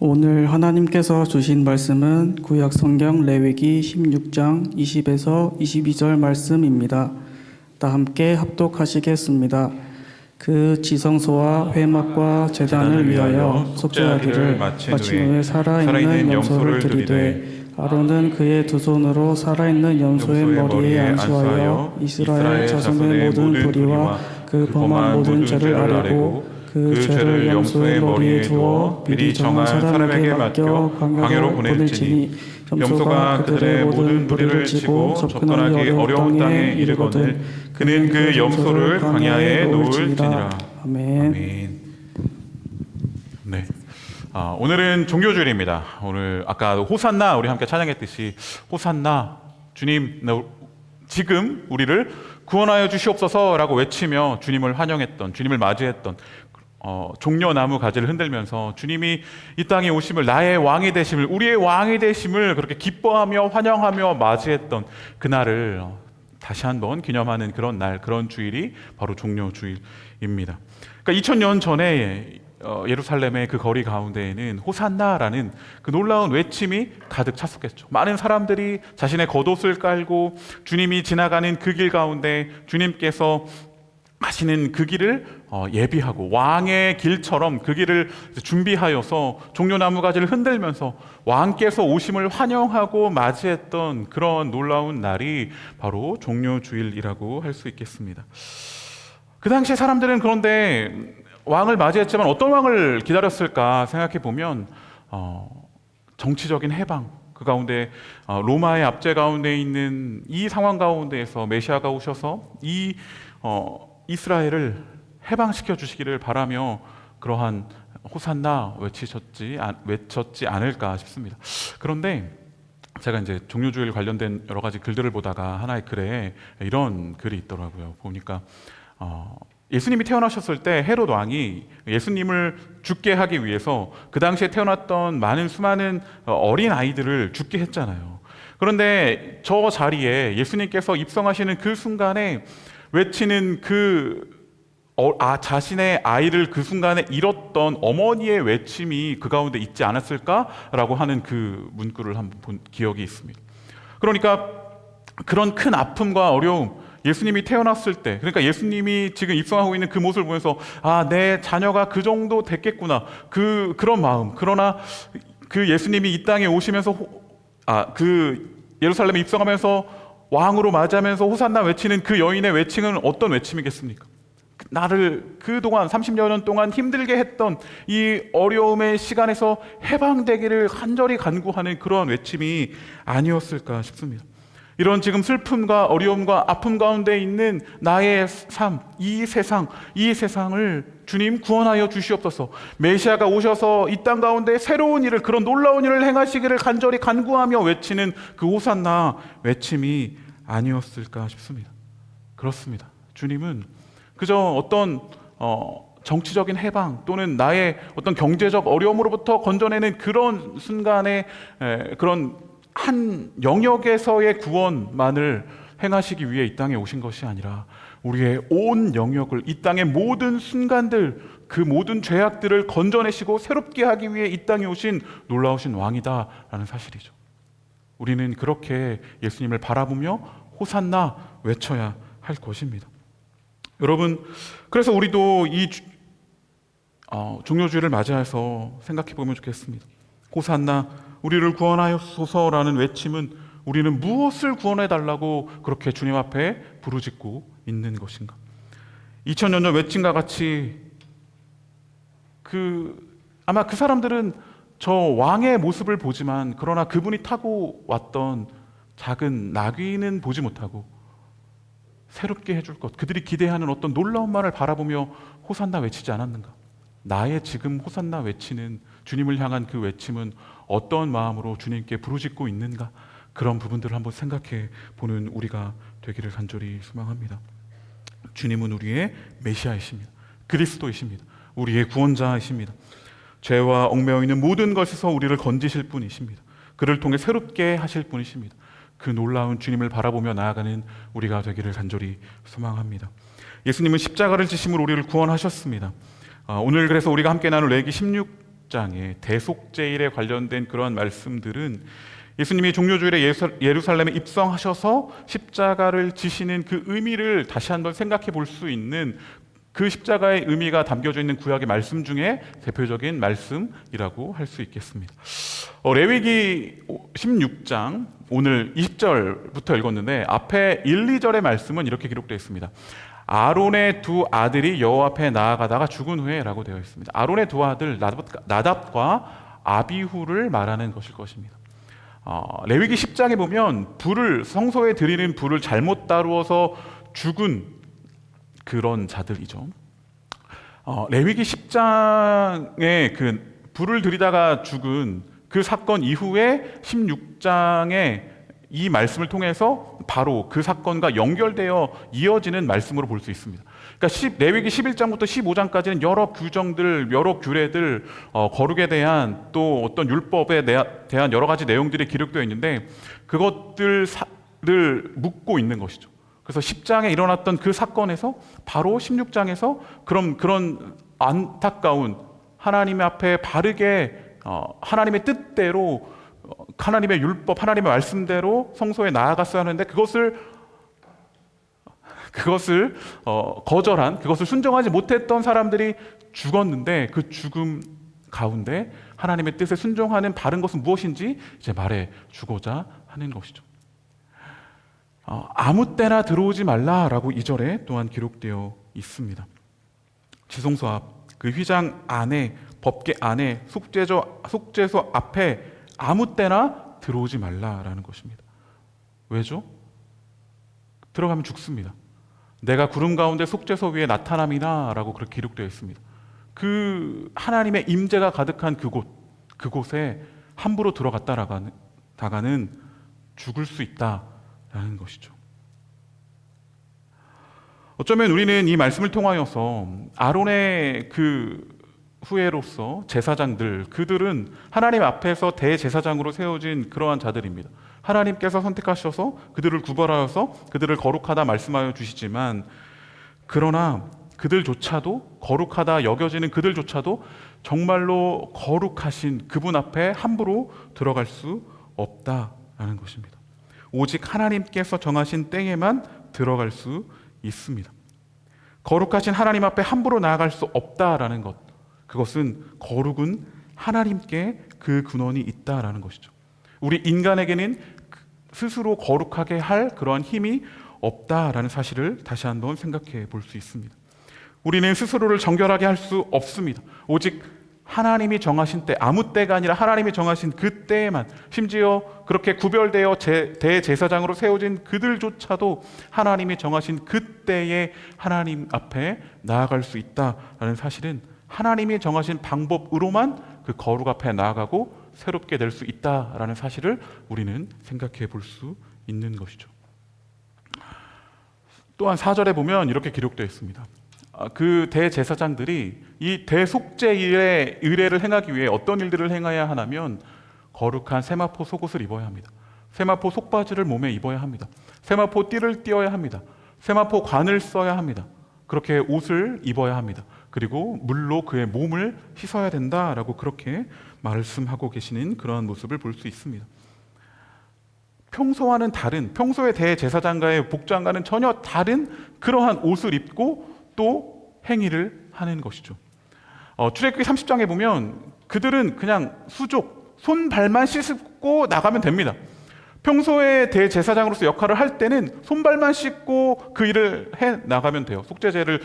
오늘 하나님께서 주신 말씀은 구약 성경 레위기 16장 20에서 22절 말씀입니다. 다 함께 합독하시겠습니다. 그 지성소와 회막과 제단을 위하여 속죄하기를 마친 후에 살아있는 염소를 드리되 아론은 그의 두 손으로 살아있는 염소의 머리에 안수하여 이스라엘 자손의 모든 불의와 그 범한 모든 죄를 아뢰고 그 죄를 염소의 머리에 두어 미리 정한 사람에게 맡겨 광야로 보낼지니 염소가 그들의 모든 무리를 지고 접근하기 어려운 땅에 이르거든 그는 그 염소를 광야에 놓을지니라. 아멘. 네. 오늘은 종교주일입니다. 오늘 아까 호산나 우리 함께 찬양했듯이 호산나 주님 지금 우리를 구원하여 주시옵소서라고 외치며 주님을 환영했던 주님을 맞이했던 종려나무 가지를 흔들면서 주님이 이 땅에 오심을 나의 왕이 되심을 우리의 왕이 되심을 그렇게 기뻐하며 환영하며 맞이했던 그날을 다시 한번 기념하는 그런 날, 그런 주일이 바로 종려주일입니다. 그러니까 2000년 전에 예루살렘의 그 거리 가운데에는 호산나라는 그 놀라운 외침이 가득 찼었겠죠. 많은 사람들이 자신의 겉옷을 깔고 주님이 지나가는 그 길 가운데 주님께서 하시는 그 길을 예비하고 왕의 길처럼 그 길을 준비하여서 종려나무 가지를 흔들면서 왕께서 오심을 환영하고 맞이했던 그런 놀라운 날이 바로 종려주일이라고 할 수 있겠습니다. 그 당시에 사람들은 그런데 왕을 맞이했지만 어떤 왕을 기다렸을까 생각해 보면 정치적인 해방, 그 가운데 로마의 압제 가운데 있는 이 상황 가운데에서 메시아가 오셔서 이 이스라엘을 해방시켜 주시기를 바라며 그러한 호산나 외쳤지 않을까 싶습니다. 그런데 제가 이제 종료주일 관련된 여러 가지 글들을 보다가 하나의 글에 이런 글이 있더라고요. 보니까 예수님이 태어나셨을 때 헤롯 왕이 예수님을 죽게 하기 위해서 그 당시에 태어났던 수많은 어린 아이들을 죽게 했잖아요. 그런데 저 자리에 예수님께서 입성하시는 그 순간에 외치는 자신의 아이를 그 순간에 잃었던 어머니의 외침이 그 가운데 있지 않았을까라고 하는 그 문구를 한번 본 기억이 있습니다. 그러니까 그런 큰 아픔과 어려움, 예수님이 태어났을 때, 그러니까 예수님이 지금 입성하고 있는 그 모습을 보면서 내 자녀가 그 정도 됐겠구나, 그런 마음. 그러나 그 예수님이 이 땅에 오시면서 그 예루살렘에 입성하면서 왕으로 맞이하면서 호산나 외치는 그 여인의 외침은 어떤 외침이겠습니까? 나를 그동안 30여 년 동안 힘들게 했던 이 어려움의 시간에서 해방되기를 간절히 간구하는 그러한 외침이 아니었을까 싶습니다. 이런 지금 슬픔과 어려움과 아픔 가운데 있는 나의 삶, 이 세상을 주님 구원하여 주시옵소서. 메시아가 오셔서 이 땅 가운데 새로운 일을, 그런 놀라운 일을 행하시기를 간절히 간구하며 외치는 그 호산나 외침이 아니었을까 싶습니다. 그렇습니다. 주님은 그저 어떤 정치적인 해방 또는 나의 어떤 경제적 어려움으로부터 건져내는 그런 순간의 그런 한 영역에서의 구원만을 행하시기 위해 이 땅에 오신 것이 아니라 우리의 온 영역을, 이 땅의 모든 순간들, 그 모든 죄악들을 건져내시고 새롭게 하기 위해 이 땅에 오신 놀라우신 왕이다라는 사실이죠. 우리는 그렇게 예수님을 바라보며 호산나 외쳐야 할 것입니다. 여러분, 그래서 우리도 이 종료주일을 맞이해서 생각해 보면 좋겠습니다. 호산나 우리를 구원하옵소서라는 외침은 우리는 무엇을 구원해달라고 그렇게 주님 앞에 부르짖고 있는 것인가? 2000년 전 외침과 같이 아마 그 사람들은 저 왕의 모습을 보지만 그러나 그분이 타고 왔던 작은 나귀는 보지 못하고 새롭게 해줄 것, 그들이 기대하는 어떤 놀라운 말을 바라보며 호산나 외치지 않았는가? 나의 지금 호산나 외치는 주님을 향한 그 외침은 어떤 마음으로 주님께 부르짖고 있는가? 그런 부분들을 한번 생각해 보는 우리가 되기를 간절히 소망합니다. 주님은 우리의 메시아이십니다. 그리스도이십니다. 우리의 구원자이십니다. 죄와 얽매여 있는 모든 것에서 우리를 건지실 분이십니다. 그를 통해 새롭게 하실 분이십니다. 그 놀라운 주님을 바라보며 나아가는 우리가 되기를 간절히 소망합니다. 예수님은 십자가를 지심으로 우리를 구원하셨습니다. 오늘 그래서 우리가 함께 나눌 레위기 16장의 대속제일에 관련된 그러한 말씀들은 예수님이 종료주일에 예루살렘에 입성하셔서 십자가를 지시는 그 의미를 다시 한번 생각해 볼 수 있는 그 십자가의 의미가 담겨져 있는 구약의 말씀 중에 대표적인 말씀이라고 할 수 있겠습니다. 레위기 16장 오늘 20절부터 읽었는데 앞에 1, 2절의 말씀은 이렇게 기록되어 있습니다. 아론의 두 아들이 여호와 앞에 나아가다가 죽은 후에 라고 되어 있습니다. 아론의 두 아들 나답과 아비후를 말하는 것일 것입니다. 레위기 10장에 보면 성소에 드리는 불을 잘못 다루어서 죽은 그런 자들이죠. 레위기 10장에 그 불을 들이다가 죽은 그 사건 이후에 16장에 이 말씀을 통해서 바로 그 사건과 연결되어 이어지는 말씀으로 볼 수 있습니다. 그러니까 레위기 11장부터 15장까지는 여러 규정들, 여러 규례들, 거룩에 대한 또 어떤 율법에 대한 여러 가지 내용들이 기록되어 있는데 그것들을 묻고 있는 것이죠. 그래서 10장에 일어났던 그 사건에서 바로 16장에서 그런 안타까운 하나님 앞에 바르게 하나님의 뜻대로 하나님의 율법, 하나님의 말씀대로 성소에 나아갔어야 하는데 그것을 거절한, 그것을 순종하지 못했던 사람들이 죽었는데 그 죽음 가운데 하나님의 뜻에 순종하는 바른 것은 무엇인지 이제 말해 주고자 하는 것이죠. 아무 때나 들어오지 말라라고 2절에 또한 기록되어 있습니다. 지성소 앞 그 휘장 안에, 법계 안에, 속죄소 앞에 아무 때나 들어오지 말라라는 것입니다. 왜죠? 들어가면 죽습니다. 내가 구름 가운데 속죄소 위에 나타남이나 라고 그렇게 기록되어 있습니다. 그 하나님의 임재가 가득한 그곳에 함부로 들어갔다가는 죽을 수 있다라는 것이죠. 어쩌면 우리는 이 말씀을 통하여서 아론의 그 후예로서 제사장들, 그들은 하나님 앞에서 대제사장으로 세워진 그러한 자들입니다. 하나님께서 선택하셔서 그들을 구별하여서 그들을 거룩하다 말씀하여 주시지만, 그러나 그들조차도, 거룩하다 여겨지는 그들조차도 정말로 거룩하신 그분 앞에 함부로 들어갈 수 없다라는 것입니다. 오직 하나님께서 정하신 때에만 들어갈 수 있습니다. 거룩하신 하나님 앞에 함부로 나아갈 수 없다라는 것, 그것은 거룩은 하나님께 그 근원이 있다라는 것이죠. 우리 인간에게는 스스로 거룩하게 할 그러한 힘이 없다라는 사실을 다시 한번 생각해 볼 수 있습니다. 우리는 스스로를 정결하게 할 수 없습니다. 오직 하나님이 정하신 때, 아무 때가 아니라 하나님이 정하신 그 때에만, 심지어 그렇게 구별되어 대제사장으로 세워진 그들조차도 하나님이 정하신 그 때에 하나님 앞에 나아갈 수 있다라는 사실은 하나님이 정하신 방법으로만 그 거룩 앞에 나아가고 새롭게 될 수 있다라는 사실을 우리는 생각해 볼 수 있는 것이죠. 또한 4절에 보면 이렇게 기록되어 있습니다. 그 대제사장들이 이 대속죄일의 의례를 행하기 위해 어떤 일들을 행해야 하냐면, 거룩한 세마포 속옷을 입어야 합니다. 세마포 속바지를 몸에 입어야 합니다. 세마포 띠를 띄어야 합니다. 세마포 관을 써야 합니다. 그렇게 옷을 입어야 합니다. 그리고 물로 그의 몸을 씻어야 된다라고 그렇게 말씀하고 계시는 그러한 모습을 볼 수 있습니다. 평소와는 다른, 평소의 대제사장과의 복장과는 전혀 다른 그러한 옷을 입고 또 행위를 하는 것이죠. 출애굽기 30장에 보면 그들은 그냥 수족, 손발만 씻고 나가면 됩니다. 평소에 대제사장으로서 역할을 할 때는 손발만 씻고 그 일을 해 나가면 돼요. 속죄제를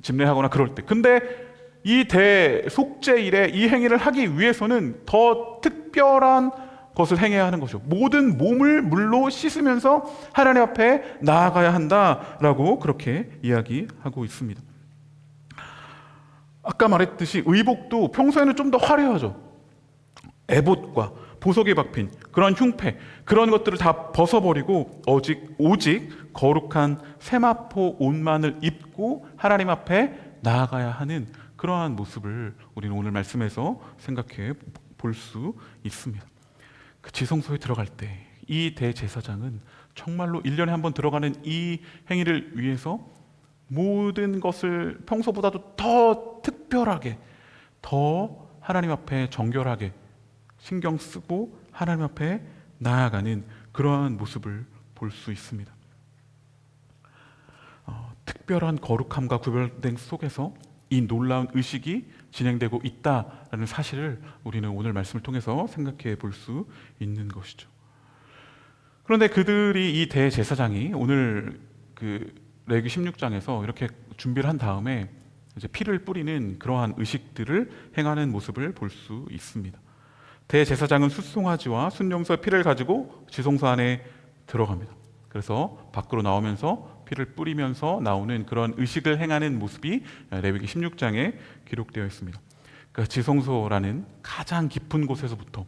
집례하거나 그럴 때. 근데 이 대속죄일에 이 행위를 하기 위해서는 더 특별한 것을 행해야 하는 것이죠. 모든 몸을 물로 씻으면서 하나님 앞에 나아가야 한다라고 그렇게 이야기하고 있습니다. 아까 말했듯이 의복도 평소에는 좀 더 화려하죠. 에봇과 보석이 박힌 그런 흉패, 그런 것들을 다 벗어버리고 오직 거룩한 세마포 옷만을 입고 하나님 앞에 나아가야 하는 그러한 모습을 우리는 오늘 말씀에서 생각해 볼 수 있습니다. 그 지성소에 들어갈 때 이 대제사장은 정말로 1년에 한 번 들어가는 이 행위를 위해서 모든 것을 평소보다도 더 특별하게, 더 하나님 앞에 정결하게 신경 쓰고 하나님 앞에 나아가는 그러한 모습을 볼 수 있습니다. 특별한 거룩함과 구별됨 속에서 이 놀라운 의식이 진행되고 있다라는 사실을 우리는 오늘 말씀을 통해서 생각해 볼 수 있는 것이죠. 그런데 그들이, 이 대제사장이 오늘 그 레위기 16장에서 이렇게 준비를 한 다음에 이제 피를 뿌리는 그러한 의식들을 행하는 모습을 볼 수 있습니다. 대제사장은 숫송아지와 순염소의 피를 가지고 지성소 안에 들어갑니다. 그래서 밖으로 나오면서 피를 뿌리면서 나오는 그런 의식을 행하는 모습이 레위기 16장에 기록되어 있습니다. 그러니까 지성소라는 가장 깊은 곳에서부터,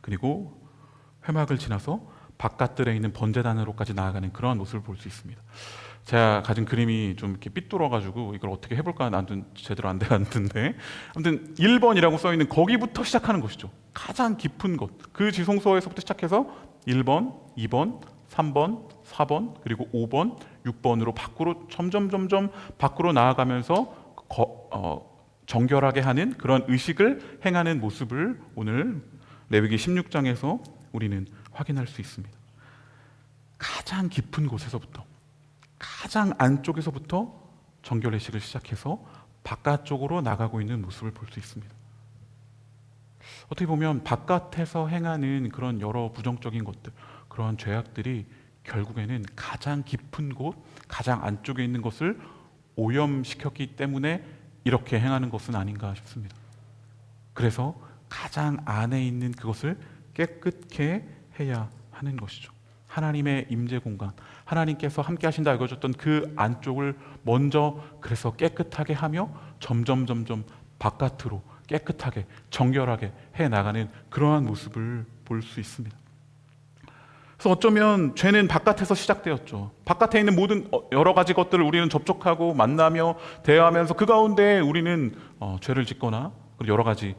그리고 회막을 지나서 바깥들에 있는 번제단으로까지 나아가는 그런 모습을 볼 수 있습니다. 제가 가진 그림이 좀 이렇게 삐뚤어가지고 이걸 어떻게 해볼까 아무튼 제대로 안 돼갔는데, 아무튼 1번이라고 써있는 거기부터 시작하는 것이죠. 가장 깊은 곳, 그 지성소에서부터 시작해서 1번, 2번, 3번, 4번, 그리고 5번, 6번으로 밖으로 점점 밖으로 나아가면서 정결하게 하는 그런 의식을 행하는 모습을 오늘 레위기 16장에서 우리는 확인할 수 있습니다. 가장 깊은 곳에서부터, 가장 안쪽에서부터 정결의식을 시작해서 바깥쪽으로 나가고 있는 모습을 볼 수 있습니다. 어떻게 보면 바깥에서 행하는 그런 여러 부정적인 것들, 그러한 죄악들이 결국에는 가장 깊은 곳, 가장 안쪽에 있는 것을 오염시켰기 때문에 이렇게 행하는 것은 아닌가 싶습니다. 그래서 가장 안에 있는 그것을 깨끗게 해야 하는 것이죠. 하나님의 임재 공간, 하나님께서 함께 하신다 알려줬던 그 안쪽을 먼저 그래서 깨끗하게 하며 점점 바깥으로 깨끗하게 정결하게 해나가는 그러한 모습을 볼 수 있습니다. 그래서 어쩌면 죄는 바깥에서 시작되었죠. 바깥에 있는 모든 여러 가지 것들을 우리는 접촉하고 만나며 대화하면서 그 가운데 우리는 죄를 짓거나 여러 가지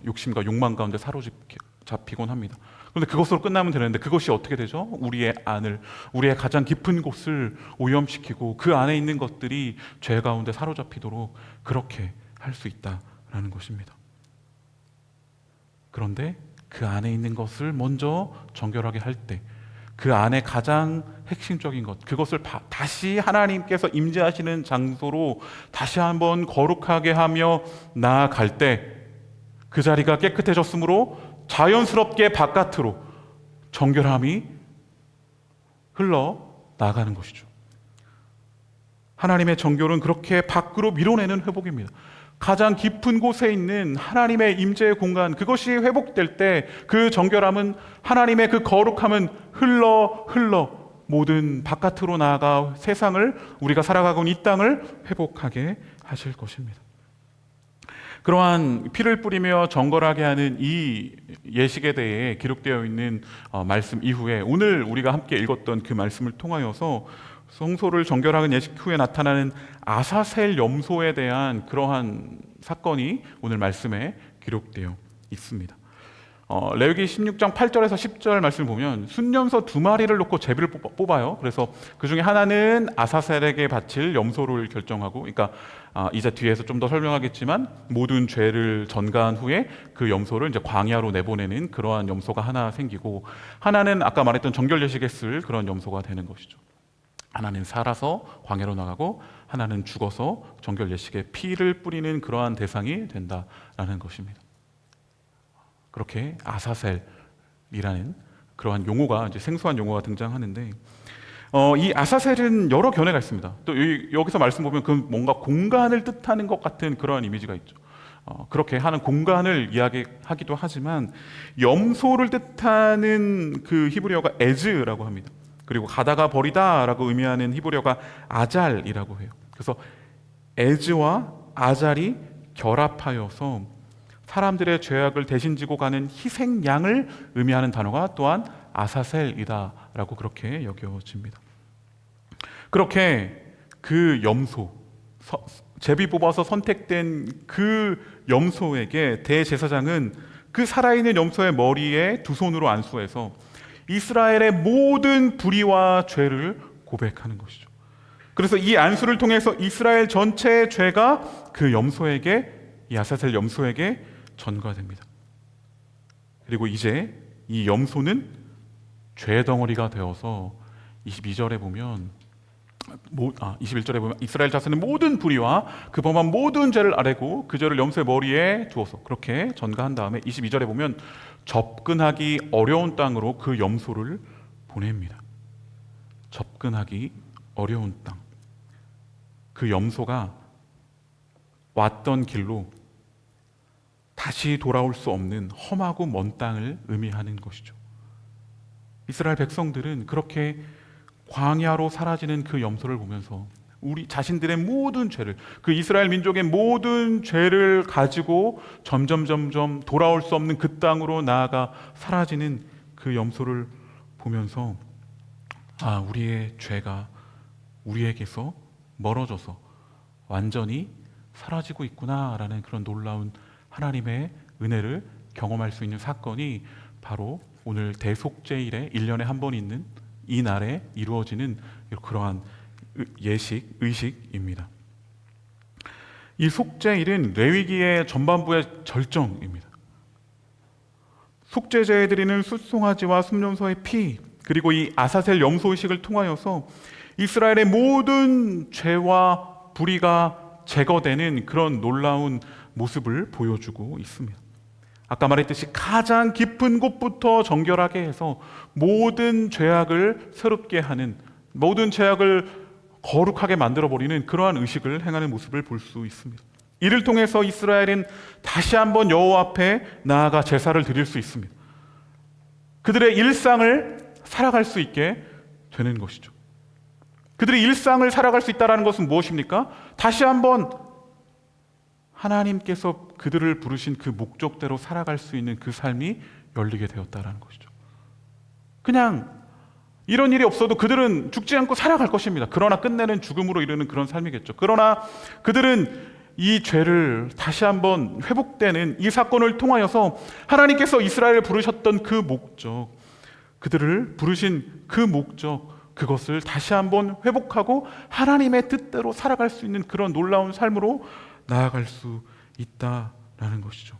욕심과 욕망 가운데 사로잡히곤 합니다. 그런데 그것으로 끝나면 되는데 그것이 어떻게 되죠? 우리의 안을, 우리의 가장 깊은 곳을 오염시키고 그 안에 있는 것들이 죄 가운데 사로잡히도록 그렇게 할 수 있다라는 것입니다. 그런데 그 안에 있는 것을 먼저 정결하게 할 때 그 안에 가장 핵심적인 것, 그것을 다시 하나님께서 임재하시는 장소로 다시 한번 거룩하게 하며 나아갈 때 그 자리가 깨끗해졌으므로 자연스럽게 바깥으로 정결함이 흘러나가는 것이죠. 하나님의 정결은 그렇게 밖으로 밀어내는 회복입니다. 가장 깊은 곳에 있는 하나님의 임재의 공간, 그것이 회복될 때 그 정결함은, 하나님의 그 거룩함은 흘러 모든 바깥으로 나아가 세상을, 우리가 살아가고 있는 이 땅을 회복하게 하실 것입니다. 그러한 피를 뿌리며 정결하게 하는 이 예식에 대해 기록되어 있는 말씀 이후에 오늘 우리가 함께 읽었던 그 말씀을 통하여서 성소를 정결하는 예식 후에 나타나는 아사셀 염소에 대한 그러한 사건이 오늘 말씀에 기록되어 있습니다. 레위기 16장 8절에서 10절 말씀을 보면 순염소 2마리를 놓고 제비를 뽑아요. 그래서 그 중에 하나는 아사셀에게 바칠 염소를 결정하고, 그러니까 이제 뒤에서 좀 더 설명하겠지만 모든 죄를 전가한 후에 그 염소를 이제 광야로 내보내는 그러한 염소가 하나 생기고, 하나는 아까 말했던 정결 예식에 쓸 그런 염소가 되는 것이죠. 하나는 살아서 광야로 나가고 하나는 죽어서 정결 예식에 피를 뿌리는 그러한 대상이 된다라는 것입니다. 그렇게 아사셀이라는 그러한 용어가, 이제 생소한 용어가 등장하는데, 이 아사셀은 여러 견해가 있습니다. 또 여기서 말씀 보면 그 뭔가 공간을 뜻하는 것 같은 그러한 이미지가 있죠. 그렇게 하는 공간을 이야기하기도 하지만 염소를 뜻하는 그 히브리어가 에즈라고 합니다. 그리고 가다가 버리다라고 의미하는 히브리어가 아잘이라고 해요. 그래서 에즈와 아잘이 결합하여서 사람들의 죄악을 대신 지고 가는 희생양을 의미하는 단어가 또한 아사셀이다라고 그렇게 여겨집니다. 그렇게 그 염소, 제비 뽑아서 선택된 그 염소에게 대제사장은 그 살아있는 염소의 머리에 두 손으로 안수해서 이스라엘의 모든 불의와 죄를 고백하는 것이죠. 그래서 이 안수를 통해서 이스라엘 전체의 죄가 그 염소에게, 이 아사셀 염소에게 전가됩니다. 그리고 이제 이 염소는 죄 덩어리가 되어서 21절에 보면 이스라엘 자손의 모든 불의와 그 범한 모든 죄를 아뢰고 그 죄를 염소의 머리에 두어서 그렇게 전가한 다음에 22절에 보면 접근하기 어려운 땅으로 그 염소를 보냅니다. 접근하기 어려운 땅. 그 염소가 왔던 길로 다시 돌아올 수 없는 험하고 먼 땅을 의미하는 것이죠. 이스라엘 백성들은 그렇게 광야로 사라지는 그 염소를 보면서 우리 자신들의 모든 죄를, 그 이스라엘 민족의 모든 죄를 가지고 점점 돌아올 수 없는 그 땅으로 나아가 사라지는 그 염소를 보면서 우리의 죄가 우리에게서 멀어져서 완전히 사라지고 있구나라는 그런 놀라운 하나님의 은혜를 경험할 수 있는 사건이 바로 오늘 대속죄일에 1년에 한 번 있는 이 날에 이루어지는 그러한 의식입니다. 이 속죄일은 레위기의 전반부의 절정입니다. 속죄제에 드리는 숫송아지와 순염소의 피, 그리고 이 아사셀 염소 의식을 통하여서 이스라엘의 모든 죄와 불의가 제거되는 그런 놀라운 모습을 보여주고 있습니다. 아까 말했듯이 가장 깊은 곳부터 정결하게 해서 모든 죄악을 새롭게 하는, 모든 죄악을 거룩하게 만들어버리는 그러한 의식을 행하는 모습을 볼 수 있습니다. 이를 통해서 이스라엘은 다시 한번 여호와 앞에 나아가 제사를 드릴 수 있습니다. 그들의 일상을 살아갈 수 있게 되는 것이죠. 그들의 일상을 살아갈 수 있다는 것은 무엇입니까? 다시 한번 하나님께서 그들을 부르신 그 목적대로 살아갈 수 있는 그 삶이 열리게 되었다는 것이죠. 그냥 이런 일이 없어도 그들은 죽지 않고 살아갈 것입니다. 그러나 끝내는 죽음으로 이르는 그런 삶이겠죠. 그러나 그들은 이 죄를 다시 한번 회복되는 이 사건을 통하여서 하나님께서 이스라엘을 부르셨던 그 목적, 그들을 부르신 그 목적, 그것을 다시 한번 회복하고 하나님의 뜻대로 살아갈 수 있는 그런 놀라운 삶으로 나아갈 수 있다라는 것이죠.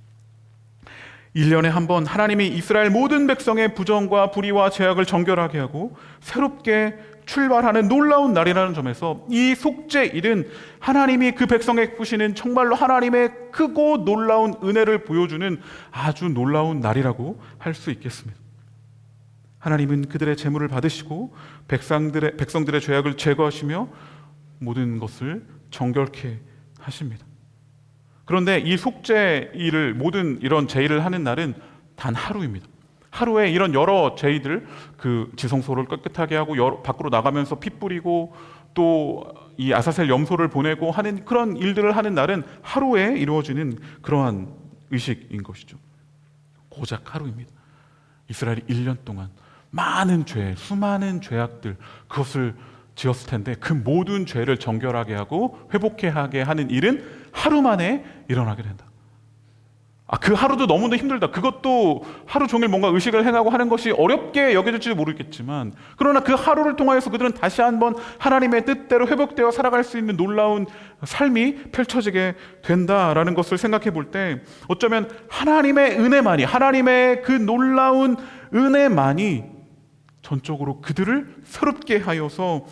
1년에 한 번 하나님이 이스라엘 모든 백성의 부정과 불의와 죄악을 정결하게 하고 새롭게 출발하는 놀라운 날이라는 점에서 이 속죄일은 하나님이 그 백성에게 베푸시는 정말로 하나님의 크고 놀라운 은혜를 보여주는 아주 놀라운 날이라고 할 수 있겠습니다. 하나님은 그들의 재물을 받으시고 백성들의 죄악을 제거하시며 모든 것을 정결케 하십니다. 그런데 이 속죄일을, 모든 이런 제일을 하는 날은 단 하루입니다. 하루에 이런 여러 제의들, 그 지성소를 깨끗하게 하고 밖으로 나가면서 피 뿌리고 또 이 아사셀 염소를 보내고 하는 그런 일들을 하는 날은 하루에 이루어지는 그러한 의식인 것이죠. 고작 하루입니다. 이스라엘이 1년 동안 많은 죄, 수많은 죄악들, 그것을 지었을 텐데 그 모든 죄를 정결하게 하고 회복하게 하는 일은 하루 만에 일어나게 된다. 그 하루도 너무나 힘들다. 그것도 하루 종일 뭔가 의식을 행하고 하는 것이 어렵게 여겨질지도 모르겠지만, 그러나 그 하루를 통하여서 그들은 다시 한번 하나님의 뜻대로 회복되어 살아갈 수 있는 놀라운 삶이 펼쳐지게 된다라는 것을 생각해 볼 때, 어쩌면 하나님의 은혜만이, 하나님의 그 놀라운 은혜만이 전적으로 그들을 새롭게 하여서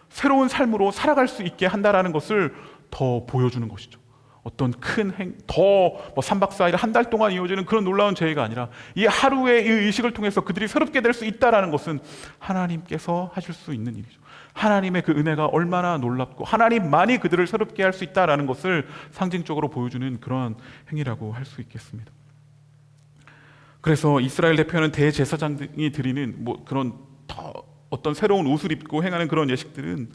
새로운 삶으로 살아갈 수 있게 한다라는 것을 더 보여주는 것이죠. 어떤 큰 더 3박 4일 한 달 동안 이어지는 그런 놀라운 제의가 아니라 이 하루의 이 의식을 통해서 그들이 새롭게 될 수 있다라는 것은 하나님께서 하실 수 있는 일이죠. 하나님의 그 은혜가 얼마나 놀랍고 하나님만이 그들을 새롭게 할 수 있다라는 것을 상징적으로 보여주는 그러한 행위라고 할 수 있겠습니다. 그래서 이스라엘 대표는 대제사장이 드리는 그런 어떤 새로운 옷을 입고 행하는 그런 예식들은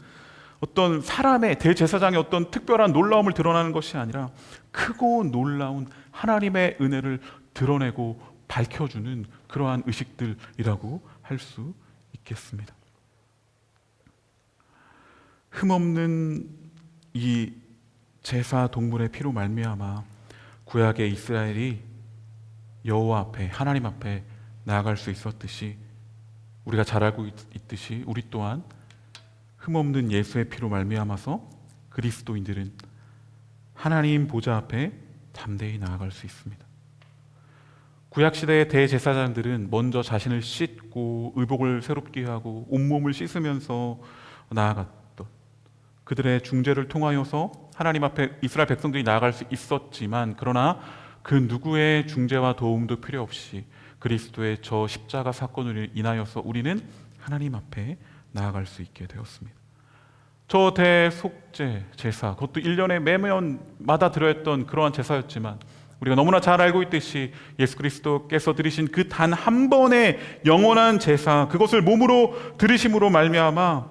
어떤 사람의, 대제사장의 어떤 특별한 놀라움을 드러나는 것이 아니라 크고 놀라운 하나님의 은혜를 드러내고 밝혀주는 그러한 의식들이라고 할 수 있겠습니다. 흠없는 이 제사 동물의 피로 말미암아 구약의 이스라엘이 여호와 앞에, 하나님 앞에 나아갈 수 있었듯이, 우리가 잘 알고 있듯이 우리 또한 흠없는 예수의 피로 말미암아서 그리스도인들은 하나님 보좌 앞에 담대히 나아갈 수 있습니다. 구약시대의 대제사장들은 먼저 자신을 씻고 의복을 새롭게 하고 온몸을 씻으면서 나아갔던, 그들의 중재를 통하여서 하나님 앞에 이스라엘 백성들이 나아갈 수 있었지만, 그러나 그 누구의 중재와 도움도 필요 없이 그리스도의 저 십자가 사건을 인하여서 우리는 하나님 앞에 나아갈 수 있게 되었습니다. 저 대속죄 제사, 그것도 1년에 매년마다 드렸던 그러한 제사였지만, 우리가 너무나 잘 알고 있듯이 예수 그리스도께서 드리신 그 단 한 번의 영원한 제사, 그것을 몸으로 드리심으로 말미암아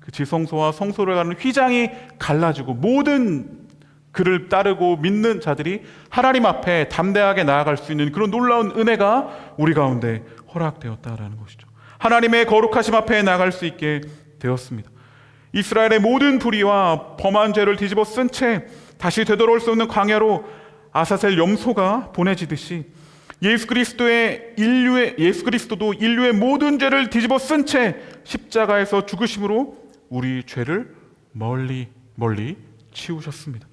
그 지성소와 성소를 가는 휘장이 갈라지고 모든 그를 따르고 믿는 자들이 하나님 앞에 담대하게 나아갈 수 있는 그런 놀라운 은혜가 우리 가운데 허락되었다라는 것이죠. 하나님의 거룩하심 앞에 나아갈 수 있게 되었습니다. 이스라엘의 모든 불의와 범한 죄를 뒤집어 쓴 채 다시 되돌아올 수 없는 광야로 아사셀 염소가 보내지듯이 예수 그리스도도 인류의 모든 죄를 뒤집어 쓴 채 십자가에서 죽으심으로 우리 죄를 멀리 치우셨습니다.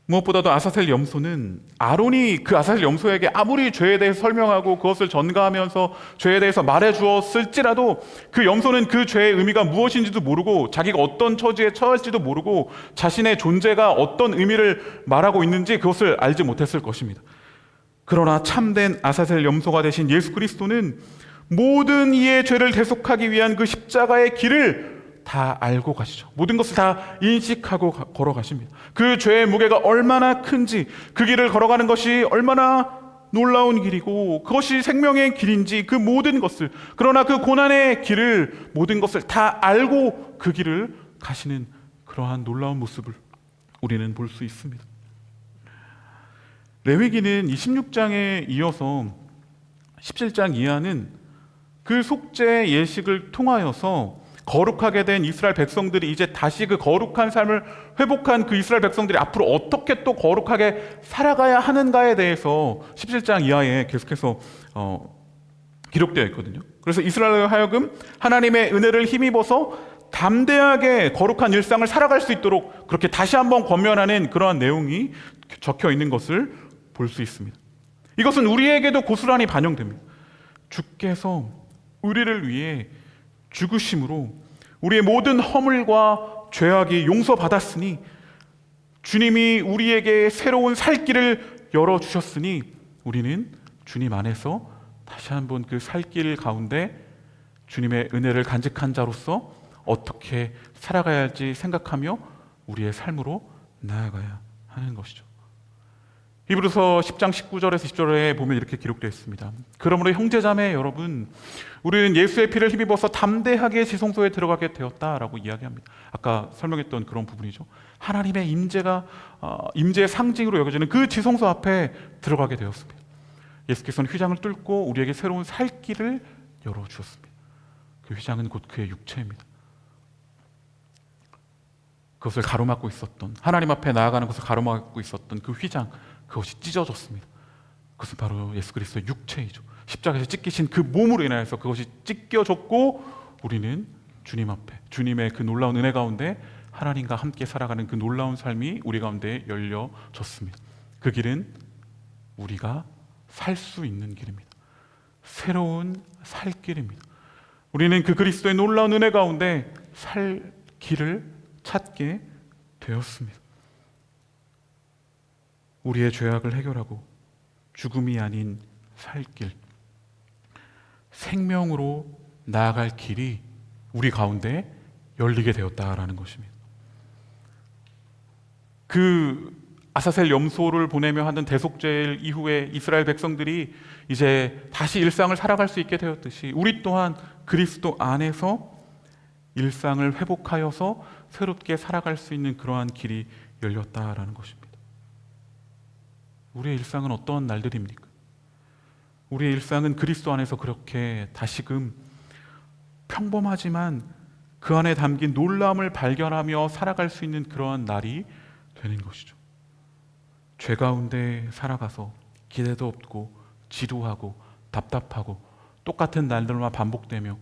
무엇보다도 아사셀 염소는 아론이 그 아사셀 염소에게 아무리 죄에 대해서 설명하고 그것을 전가하면서 죄에 대해서 말해주었을지라도 그 염소는 그 죄의 의미가 무엇인지도 모르고 자기가 어떤 처지에 처할지도 모르고 자신의 존재가 어떤 의미를 말하고 있는지 그것을 알지 못했을 것입니다. 그러나 참된 아사셀 염소가 되신 예수 그리스도는 모든 이의 죄를 대속하기 위한 그 십자가의 길을 다 알고 가시죠. 모든 것을 다 인식하고 걸어가십니다. 그 죄의 무게가 얼마나 큰지, 그 길을 걸어가는 것이 얼마나 놀라운 길이고 그것이 생명의 길인지, 그 모든 것을, 그러나 그 고난의 길을, 모든 것을 다 알고 그 길을 가시는 그러한 놀라운 모습을 우리는 볼 수 있습니다. 레위기는 26장에 이어서 17장 이하는 그 속죄 예식을 통하여서 거룩하게 된 이스라엘 백성들이 이제 다시 그 거룩한 삶을 회복한 그 이스라엘 백성들이 앞으로 어떻게 또 거룩하게 살아가야 하는가에 대해서 17장 이하에 계속해서 기록되어 있거든요. 그래서 이스라엘로 하여금 하나님의 은혜를 힘입어서 담대하게 거룩한 일상을 살아갈 수 있도록 그렇게 다시 한번 권면하는 그러한 내용이 적혀 있는 것을 볼 수 있습니다. 이것은 우리에게도 고스란히 반영됩니다. 주께서 우리를 위해 죽으심으로 우리의 모든 허물과 죄악이 용서받았으니, 주님이 우리에게 새로운 살 길을 열어주셨으니 우리는 주님 안에서 다시 한번 그 살 길 가운데 주님의 은혜를 간직한 자로서 어떻게 살아가야 할지 생각하며 우리의 삶으로 나아가야 하는 것이죠. 히브리서 10장 19절에서 20절에 보면 이렇게 기록되어 있습니다. 그러므로 형제자매 여러분, 우리는 예수의 피를 힘입어서 담대하게 지성소에 들어가게 되었다라고 이야기합니다. 아까 설명했던 그런 부분이죠. 하나님의 임재의 상징으로 여겨지는 그 지성소 앞에 들어가게 되었습니다. 예수께서는 휘장을 뚫고 우리에게 새로운 살 길을 열어주었습니다. 그 휘장은 곧 그의 육체입니다. 그것을 가로막고 있었던, 하나님 앞에 나아가는 것을 가로막고 있었던 그 휘장, 그것이 찢어졌습니다. 그것은 바로 예수 그리스도의 육체이죠. 십자가에서 찢기신 그 몸으로 인하여서 그것이 찢겨졌고 우리는 주님 앞에, 주님의 그 놀라운 은혜 가운데 하나님과 함께 살아가는 그 놀라운 삶이 우리 가운데 열려졌습니다. 그 길은 우리가 살 수 있는 길입니다. 새로운 살 길입니다. 우리는 그 그리스도의 놀라운 은혜 가운데 살 길을 찾게 되었습니다. 우리의 죄악을 해결하고 죽음이 아닌 살 길, 생명으로 나아갈 길이 우리 가운데 열리게 되었다라는 것입니다. 그 아사셀 염소를 보내며 하는 대속죄일 이후에 이스라엘 백성들이 이제 다시 일상을 살아갈 수 있게 되었듯이 우리 또한 그리스도 안에서 일상을 회복하여서 새롭게 살아갈 수 있는 그러한 길이 열렸다라는 것입니다. 우리의 일상은 어떤 날들입니까? 우리의 일상은 그리스도 안에서 그렇게 다시금 평범하지만 그 안에 담긴 놀라움을 발견하며 살아갈 수 있는 그러한 날이 되는 것이죠. 죄 가운데 살아가서 기대도 없고 지루하고 답답하고 똑같은 날들만 반복되며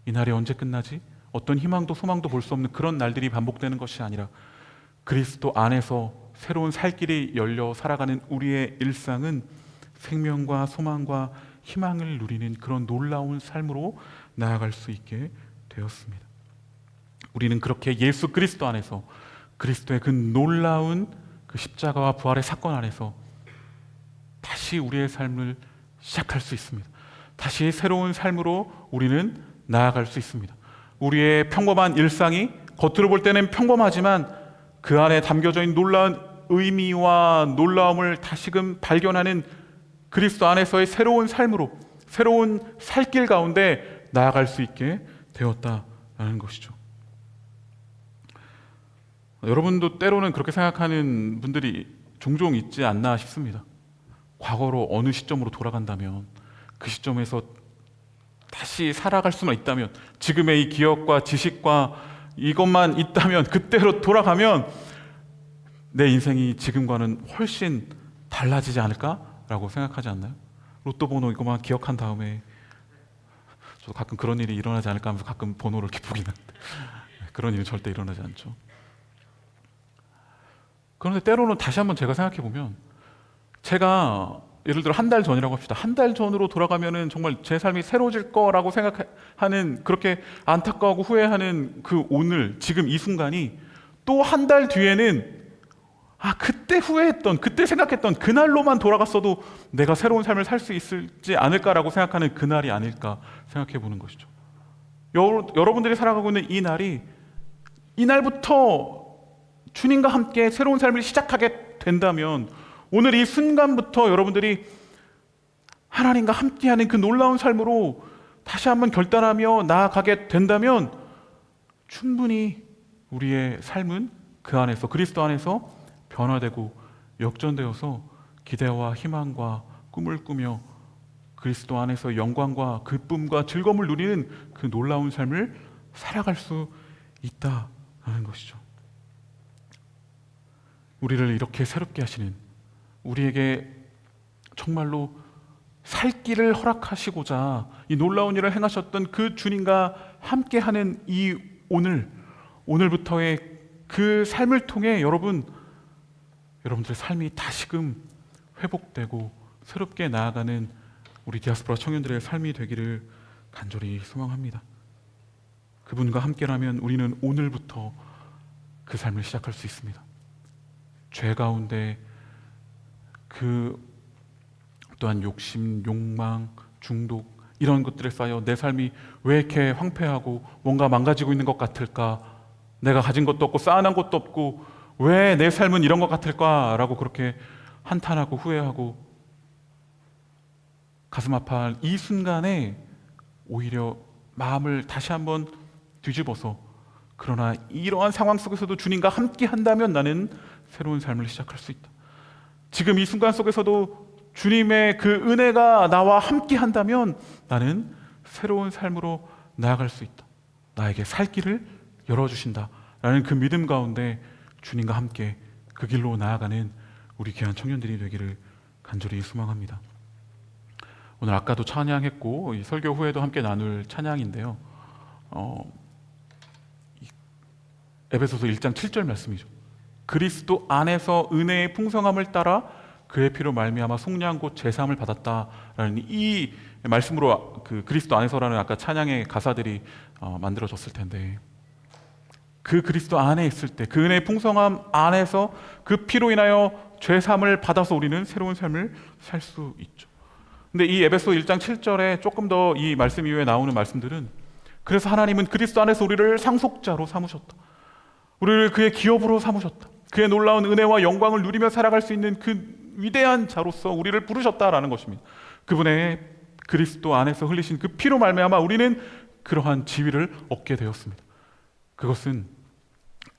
이 날이 언제 끝나지? 어떤 희망도 소망도 볼 수 없는 그런 날들이 반복되는 것이 아니라 그리스도 안에서 새로운 살 길이 열려 살아가는 우리의 일상은 생명과 소망과 희망을 누리는 그런 놀라운 삶으로 나아갈 수 있게 되었습니다. 우리는 그렇게 예수 그리스도 안에서 그리스도의 그 놀라운 그 십자가와 부활의 사건 안에서 다시 우리의 삶을 시작할 수 있습니다. 다시 새로운 삶으로 우리는 나아갈 수 있습니다. 우리의 평범한 일상이 겉으로 볼 때는 평범하지만 그 안에 담겨져 있는 놀라운 의미와 놀라움을 다시금 발견하는 그리스도 안에서의 새로운 삶으로, 새로운 살길 가운데 나아갈 수 있게 되었다라는 것이죠. 여러분도 때로는 그렇게 생각하는 분들이 종종 있지 않나 싶습니다. 과거로 어느 시점으로 돌아간다면, 그 시점에서 다시 살아갈 수만 있다면, 지금의 이 기억과 지식과 이것만 있다면, 그때로 돌아가면 내 인생이 지금과는 훨씬 달라지지 않을까라고 생각하지 않나요? 로또 번호 이것만 기억한 다음에, 저도 가끔 그런 일이 일어나지 않을까 하면서 가끔 번호를 이렇게 보긴 하는데 그런 일은 절대 일어나지 않죠. 그런데 때로는 다시 한번 제가 생각해 보면, 제가 예를 들어 한 달 전이라고 합시다. 한 달 전으로 돌아가면은 정말 제 삶이 새로워질 거라고 생각하는, 그렇게 안타까워하고 후회하는 그 오늘, 지금 이 순간이 또 한 달 뒤에는 그때 후회했던, 그때 생각했던 그날로만 돌아갔어도 내가 새로운 삶을 살 수 있을지 않을까라고 생각하는 그날이 아닐까 생각해 보는 것이죠. 여러분들이 살아가고 있는 이 날이 이날부터 주님과 함께 새로운 삶을 시작하게 된다면, 오늘 이 순간부터 여러분들이 하나님과 함께하는 그 놀라운 삶으로 다시 한번 결단하며 나아가게 된다면 충분히 우리의 삶은 그 안에서, 그리스도 안에서 변화되고 역전되어서 기대와 희망과 꿈을 꾸며 그리스도 안에서 영광과 기쁨과 즐거움을 누리는 그 놀라운 삶을 살아갈 수 있다는 것이죠. 우리를 이렇게 새롭게 하시는, 우리에게 정말로 살 길을 허락하시고자 이 놀라운 일을 행하셨던 그 주님과 함께하는 이 오늘부터의 그 삶을 통해 여러분들의 삶이 다시금 회복되고 새롭게 나아가는 우리 디아스포라 청년들의 삶이 되기를 간절히 소망합니다. 그분과 함께라면 우리는 오늘부터 그 삶을 시작할 수 있습니다. 죄 가운데 그 또한 욕심, 욕망, 중독 이런 것들에 쌓여 내 삶이 왜 이렇게 황폐하고 뭔가 망가지고 있는 것 같을까? 내가 가진 것도 없고 쌓아놓은 것도 없고 왜 내 삶은 이런 것 같을까? 라고 그렇게 한탄하고 후회하고 가슴 아파할 이 순간에 오히려 마음을 다시 한번 뒤집어서, 그러나 이러한 상황 속에서도 주님과 함께 한다면 나는 새로운 삶을 시작할 수 있다. 지금 이 순간 속에서도 주님의 그 은혜가 나와 함께 한다면 나는 새로운 삶으로 나아갈 수 있다. 나에게 살 길을 열어주신다 라는 그 믿음 가운데 주님과 함께 그 길로 나아가는 우리 귀한 청년들이 되기를 간절히 소망합니다. 오늘 아까도 찬양했고 이 설교 후에도 함께 나눌 찬양인데요, 에베소서 1장 7절 말씀이죠. 그리스도 안에서 은혜의 풍성함을 따라 그의 피로 말미암아 속량 곧 제사함을 받았다라는 이 말씀으로 그 그리스도 안에서라는 아까 찬양의 가사들이 만들어졌을 텐데, 그 그리스도 안에 있을 때 그 은혜의 풍성함 안에서 그 피로 인하여 죄사함을 받아서 우리는 새로운 삶을 살 수 있죠. 근데 이 에베소 1장 7절에 조금 더 이 말씀 이후에 나오는 말씀들은, 그래서 하나님은 그리스도 안에서 우리를 상속자로 삼으셨다, 우리를 그의 기업으로 삼으셨다, 그의 놀라운 은혜와 영광을 누리며 살아갈 수 있는 그 위대한 자로서 우리를 부르셨다라는 것입니다. 그분의 그리스도 안에서 흘리신 그 피로 말미암아 우리는 그러한 지위를 얻게 되었습니다. 그것은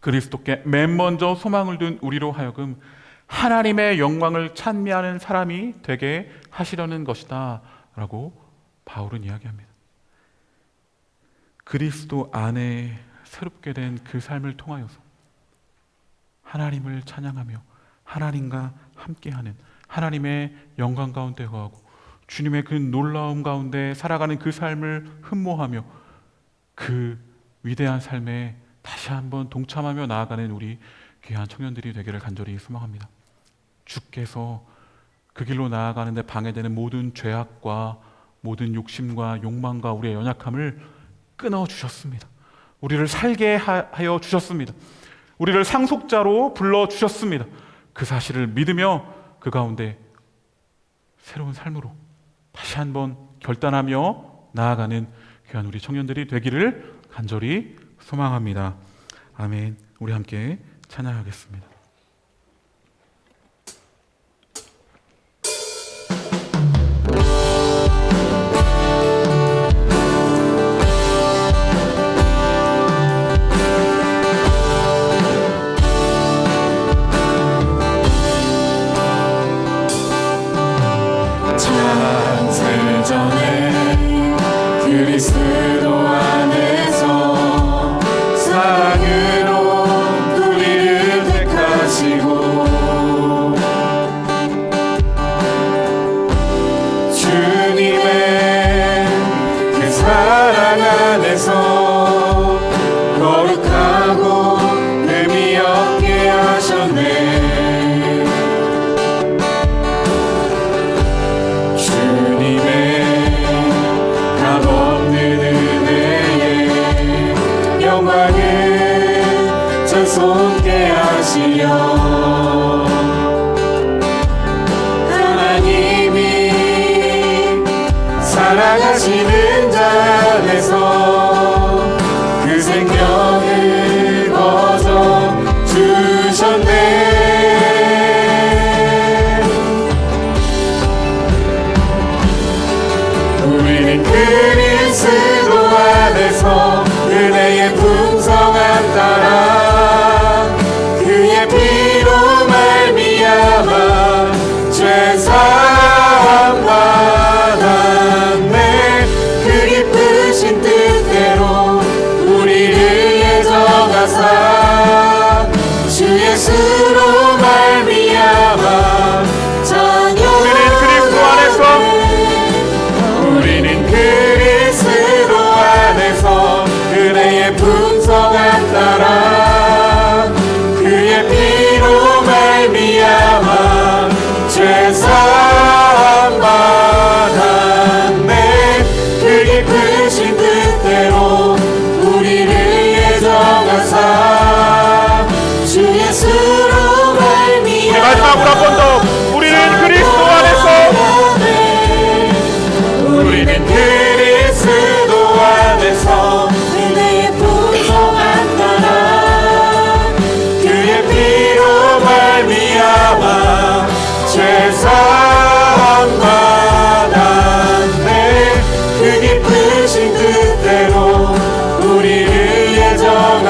그리스도께 맨 먼저 소망을 둔 우리로 하여금 하나님의 영광을 찬미하는 사람이 되게 하시려는 것이다 라고 바울은 이야기합니다. 그리스도 안에 새롭게 된 그 삶을 통하여서 하나님을 찬양하며 하나님과 함께하는, 하나님의 영광 가운데 거하고 주님의 그 놀라움 가운데 살아가는 그 삶을 흠모하며 그 위대한 삶에 다시 한번 동참하며 나아가는 우리 귀한 청년들이 되기를 간절히 소망합니다. 주께서 그 길로 나아가는데 방해되는 모든 죄악과 모든 욕심과 욕망과 우리의 연약함을 끊어주셨습니다. 우리를 살게 하여 주셨습니다. 우리를 상속자로 불러주셨습니다. 그 사실을 믿으며 그 가운데 새로운 삶으로 다시 한번 결단하며 나아가는 귀한 우리 청년들이 되기를 간절히 소망합니다. 아멘. 우리 함께 찬양하겠습니다. 그리스도 안에서 사랑으로 우리를 택하시고 주님의 그 사랑 안에서 거룩하고 의미 없게 하셨네. 주님의 영광을 전손케 하시려 하나님이 사랑하시는 자 안에서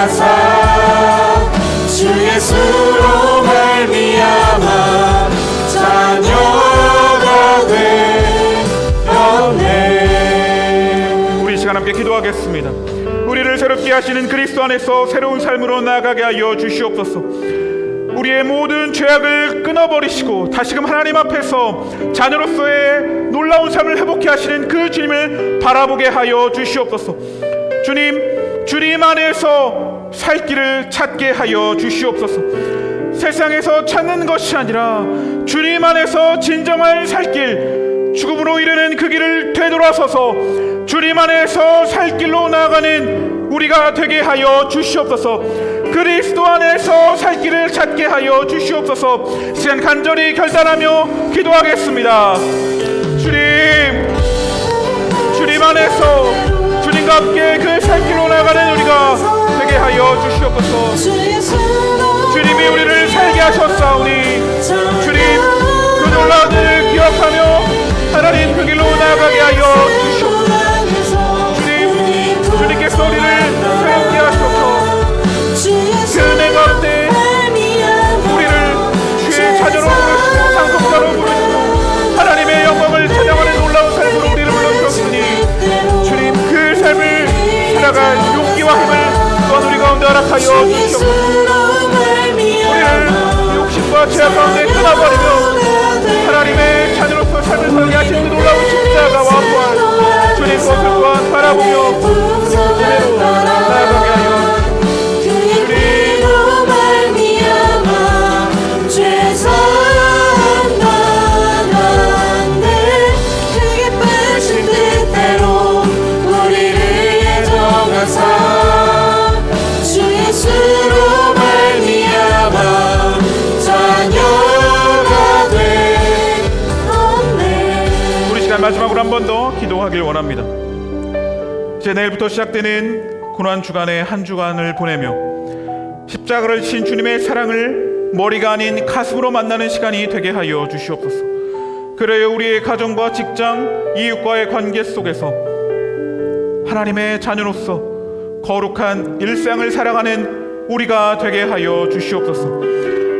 예정하사 주 예수로 말미암아 자녀가 되었네. 우리 이 시간 함께 기도하겠습니다. 우리를 새롭게 하시는 그리스도 안에서 새로운 삶으로 나아가게 하여 주시옵소서. 우리의 모든 죄악을 끊어버리시고 다시금 하나님 앞에서 자녀로서의 놀라운 삶을 회복케 하시는 그 주님을 바라보게 하여 주시옵소서. 주님 안에서 살 길을 찾게 하여 주시옵소서. 세상에서 찾는 것이 아니라 주님 안에서 진정한 살 길, 죽음으로 이르는 그 길을 되돌아서서 주님 안에서 살 길로 나아가는 우리가 되게 하여 주시옵소서. 그리스도 안에서 살 길을 찾게 하여 주시옵소서. 시간 간절히 결단하며 기도하겠습니다. 주님 안에서 주님과 함께 그 살 길로 나아가는 우리가 되게 하여 주시옵소서. 주님이 우리를 살게 하셨사오니 주님 그 놀라운 일을 기억하며 하나님 그 길로 나아가게 하여 주시옵소서. 주님께서 우리를 새롭게 하셔서 그 은혜 가운데 우리를 주의 자녀로 부르시고 상속자로 부르시고 하나님의 영광을 찬양하는 놀라운 삶으로 우리를 불러주셨으니 주님 그 삶을 살아갈 용기와 힘을 또한 우리 가운데 허락하여 주시옵소서. 우리를 욕심과 죄악 가운데 끊어버리며 하나님의 자녀로서 삶을 살게 하신 그 놀라운 십자가와 부활 주님 것을 또한 바라보며 은혜로 나아가게 하여 마지막으로 한 번 더 기도하길 원합니다. 이제 내일부터 시작되는 고난 주간의 한 주간을 보내며 십자가를 지신 주님의 사랑을 머리가 아닌 가슴으로 만나는 시간이 되게 하여 주시옵소서. 그래야 우리의 가정과 직장, 이웃과의 관계 속에서 하나님의 자녀로서 거룩한 일상을 살아가는 우리가 되게 하여 주시옵소서.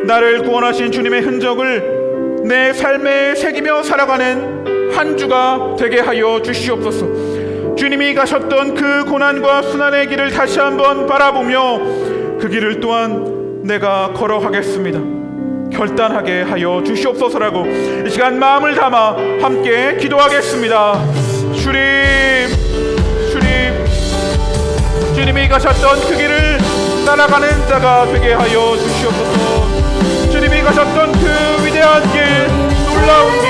나를 구원하신 주님의 흔적을 내 삶에 새기며 살아가는 한 주가 되게 하여 주시옵소서. 주님이 가셨던 그 고난과 순환의 길을 다시 한번 바라보며 그 길을 또한 내가 걸어가겠습니다. 결단하게 하여 주시옵소서라고 이 시간 마음을 담아 함께 기도하겠습니다. 주님이 가셨던 그 길을 따라가는 자가 되게 하여 주시옵소서. 주님이 가셨던 그 위대한 길, 놀라운 길,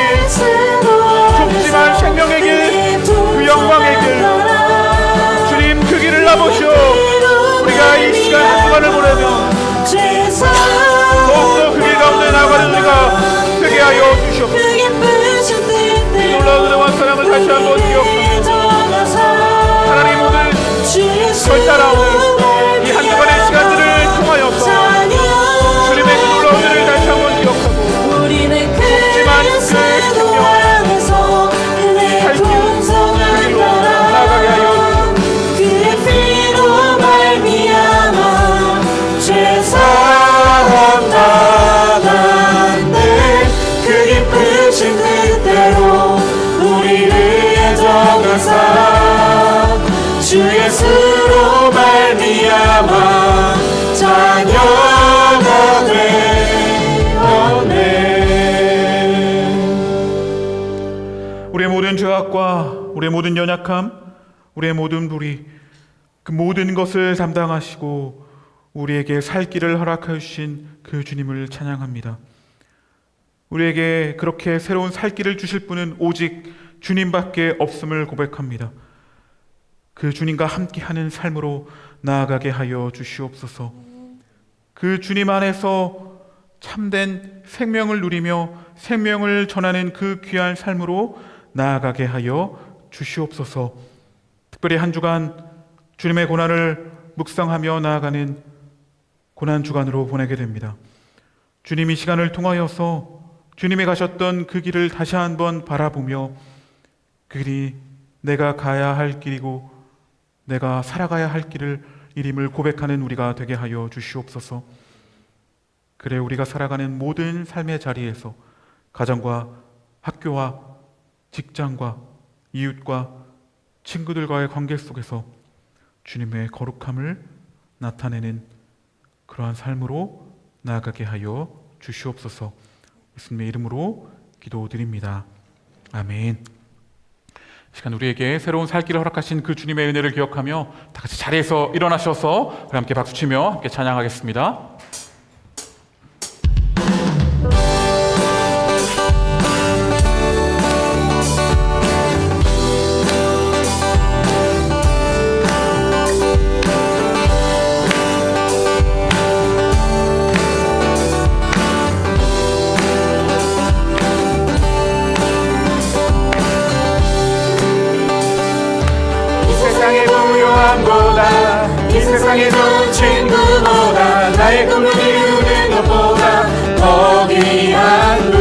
좁지만 생명의 길, 그 영광의 길, 주님 그 길을 나보시오. 우리가 이 시간 한 주간을 보내며 더욱더 그 길 가운데 나아가는 우리가 되게 하여 주시옵소서. 이 놀라운 은혜와 사랑을 다시 한번 기억하며 하나님 오늘 결단하오늘 이 한 주간의 시간들을 통하여서 주님의 그 놀라운 은혜를 다시 한번 기억하고 좁지만 그 생명 주 예수로 말미암아 자녀가 되었네. 우리의 모든 죄악과 우리의 모든 연약함, 우리의 모든 불의, 그 모든 것을 담당하시고 우리에게 살 길을 허락하여 주신 그 주님을 찬양합니다. 우리에게 그렇게 새로운 살 길을 주실 분은 오직 주님밖에 없음을 고백합니다. 그 주님과 함께하는 삶으로 나아가게 하여 주시옵소서. 그 주님 안에서 참된 생명을 누리며 생명을 전하는 그 귀한 삶으로 나아가게 하여 주시옵소서. 특별히 한 주간 주님의 고난을 묵상하며 나아가는 고난 주간으로 보내게 됩니다. 주님이 시간을 통하여서 주님이 가셨던 그 길을 다시 한번 바라보며 그 길이 내가 가야 할 길이고 내가 살아가야 할 길을 일임을 고백하는 우리가 되게 하여 주시옵소서. 그래 우리가 살아가는 모든 삶의 자리에서 가정과 학교와 직장과 이웃과 친구들과의 관계 속에서 주님의 거룩함을 나타내는 그러한 삶으로 나아가게 하여 주시옵소서. 예수님의 이름으로 기도드립니다. 아멘. 이 시간 우리에게 새로운 살 길을 허락하신 그 주님의 은혜를 기억하며 다 같이 자리에서 일어나셔서 우리 함께 박수치며 함께 찬양하겠습니다. 이 세상의 좋은 친구보다 나의 꿈을 이루는 것보다 더 귀한 분,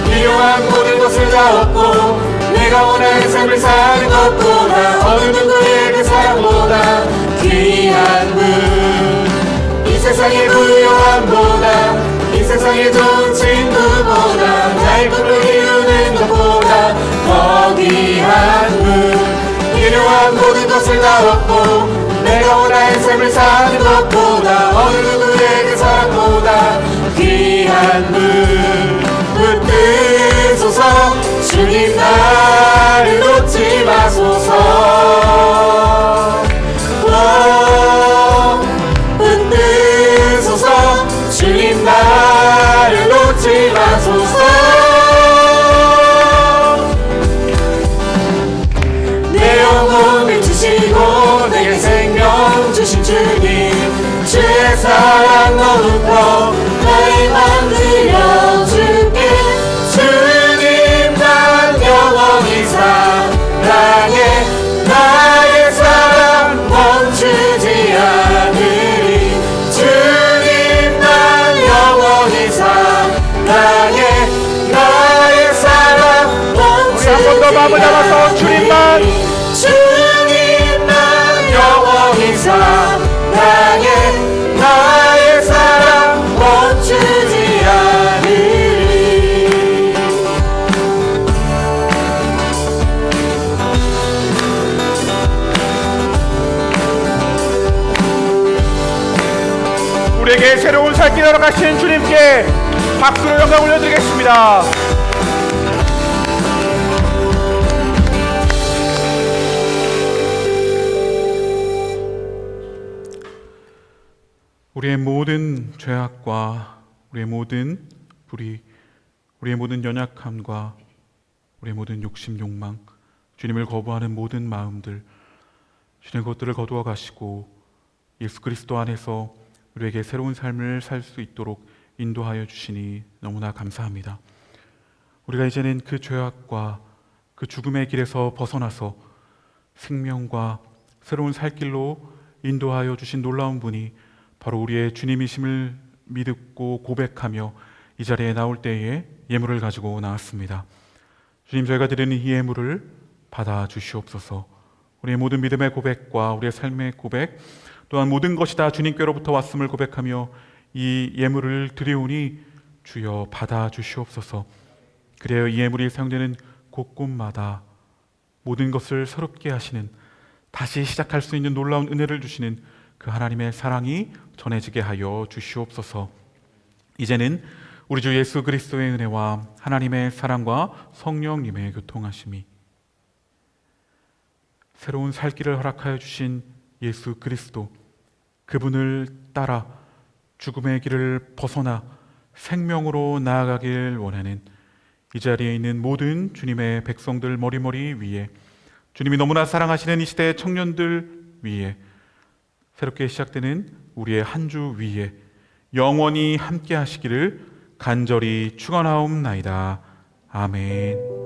필요한 모든 것을 다 얻고 내가 원하는 삶을 사는 것보다 어느 누구의 그 사랑보다 귀한 분, 이 세상의 부유함보다 이 세상의 좋은 친구보다 나의 꿈을 이루는 것보다 더 귀한 분, 필요한 모든 것을 다 얻고 내가 원하는 삶을 사는 것보다 어느 누구의 그 사랑보다 귀한 분, 붙드소서. 주님 나를 놓지 마소서. 붙드소서. 주님 나를 놓지 마소서. 주시고 내게 생명 주신 주님, 주의 사랑 너무 커 나의 맘 들려줄게. 주님 난 영원히 사랑해. 나의 사랑 멈추지 않으리. 주님 난 영원히 사랑해. 나의 사랑 멈추지 않으리. 우리 한 번 더 마음을 담아서 주님만 영원히 사랑해. 나의 사랑 멈추지 않으리. 우리에게 새로운 살 길을 허락하신 주님께 박수로 영광 올려드리겠습니다. 우리의 모든 죄악과 우리의 모든 불의, 우리의 모든 연약함과 우리의 모든 욕심, 욕망, 주님을 거부하는 모든 마음들, 주님 그것들을 거두어 가시고 예수 그리스도 안에서 우리에게 새로운 삶을 살 수 있도록 인도하여 주시니 너무나 감사합니다. 우리가 이제는 그 죄악과 그 죽음의 길에서 벗어나서 생명과 새로운 살 길로 인도하여 주신 놀라운 분이 바로 우리의 주님이심을 믿고 고백하며 이 자리에 나올 때에 예물을 가지고 나왔습니다. 주님, 저희가 드리는 이 예물을 받아 주시옵소서. 우리의 모든 믿음의 고백과 우리의 삶의 고백, 또한 모든 것이 다 주님께로부터 왔음을 고백하며 이 예물을 드리오니 주여 받아 주시옵소서. 그래야 이 예물이 사용되는 곳곳마다 모든 것을 새롭게 하시는, 다시 시작할 수 있는 놀라운 은혜를 주시는 그 하나님의 사랑이 전해지게 하여 주시옵소서. 이제는 우리 주 예수 그리스도의 은혜와 하나님의 사랑과 성령님의 교통하심이, 새로운 살 길을 허락하여 주신 예수 그리스도, 그분을 따라 죽음의 길을 벗어나 생명으로 나아가길 원하는 이 자리에 있는 모든 주님의 백성들 머리머리 위에, 주님이 너무나 사랑하시는 이 시대의 청년들 위에, 새롭게 시작되는 우리의 한 주 위에 영원히 함께 하시기를 간절히 축원하옵나이다. 아멘.